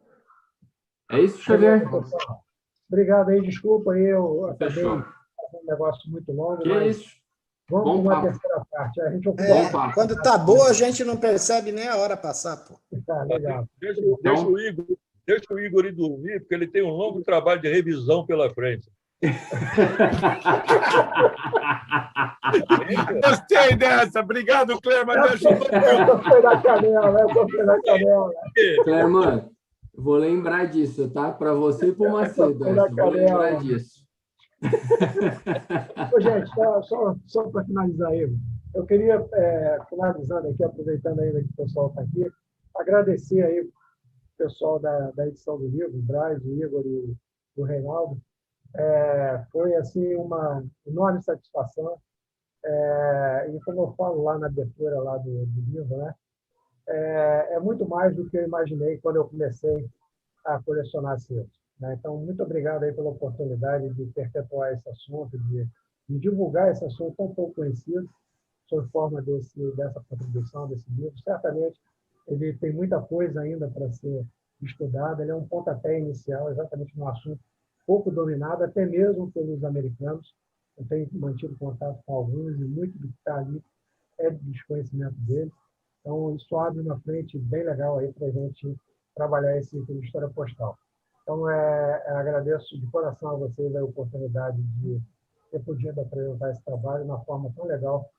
É isso, Xavier? Obrigado aí, desculpa aí, eu acabei fazendo um negócio muito longo, que mas isso? vamos para uma terceira parte. A gente quando está boa, a gente não percebe nem a hora passar, pô. Tá, legal. Deixa o Igor ir dormir, porque ele tem um longo trabalho de revisão pela frente. Gostei dessa. Obrigado, Clerman. Essa foi na canela. Clerman, vou lembrar disso, tá? Para você e para o Macedo. Vou lembrar disso. Gente, só para finalizar aí, eu queria, finalizando aqui, aproveitando ainda que o pessoal está aqui, agradecer aí o pessoal da edição do livro, o Braz, o Igor e o Reinaldo. Foi assim uma enorme satisfação, e como eu falo lá na abertura lá do livro, né, é muito mais do que eu imaginei quando eu comecei a colecionar selos, né? Então, muito obrigado aí pela oportunidade de perpetuar esse assunto, de divulgar esse assunto tão pouco conhecido, sob forma dessa contribuição, desse livro. Certamente, ele tem muita coisa ainda para ser estudada, ele é um pontapé inicial, exatamente no assunto pouco dominado, até mesmo pelos americanos. Eu tenho mantido contato com alguns e muito do que está ali é de desconhecimento deles. Então, isso abre uma frente bem legal aí para a gente trabalhar esse item de história postal. Então, agradeço de coração a vocês a oportunidade de ter podido apresentar esse trabalho de uma forma tão legal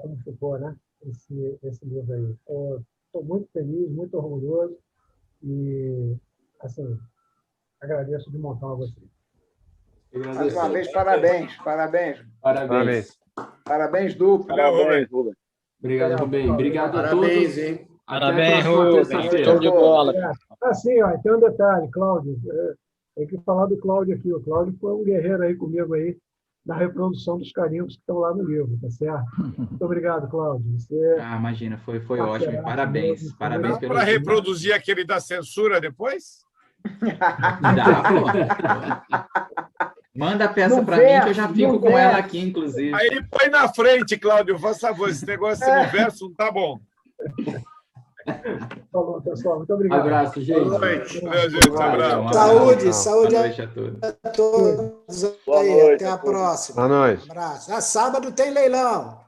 como ficou, né, esse livro aí. Estou muito feliz, muito orgulhoso e, assim, agradeço de montão a vocês. Mais uma vez, parabéns. Parabéns, duplo. Parabéns, Rubem. Obrigado, Rubem. Obrigado a Parabéns, todos. hein? Parabéns, Rubem. Show de bola. Assim, tem um detalhe, Cláudio. Tem que falar do Cláudio aqui. O Cláudio foi um guerreiro aí comigo aí na reprodução dos carimbos que estão lá no livro, tá certo? Muito obrigado, Cláudio. Imagina, foi ótimo. Parabéns. Parabéns pelo. Para reproduzir aquele da censura depois? Dá, pô. Manda a peça para mim que eu já fico com ela aqui, inclusive. Aí põe na frente, Cláudio, faz favor. Esse negócio no verso não tá bom. Falou, pessoal. Muito obrigado. Abraço, gente. Boa noite. Valeu, gente. Abraço. Saúde, saúde Boa noite a todos. a todos. Boa Aí, noite até a próxima. Boa noite. Abraço. Sábado tem leilão.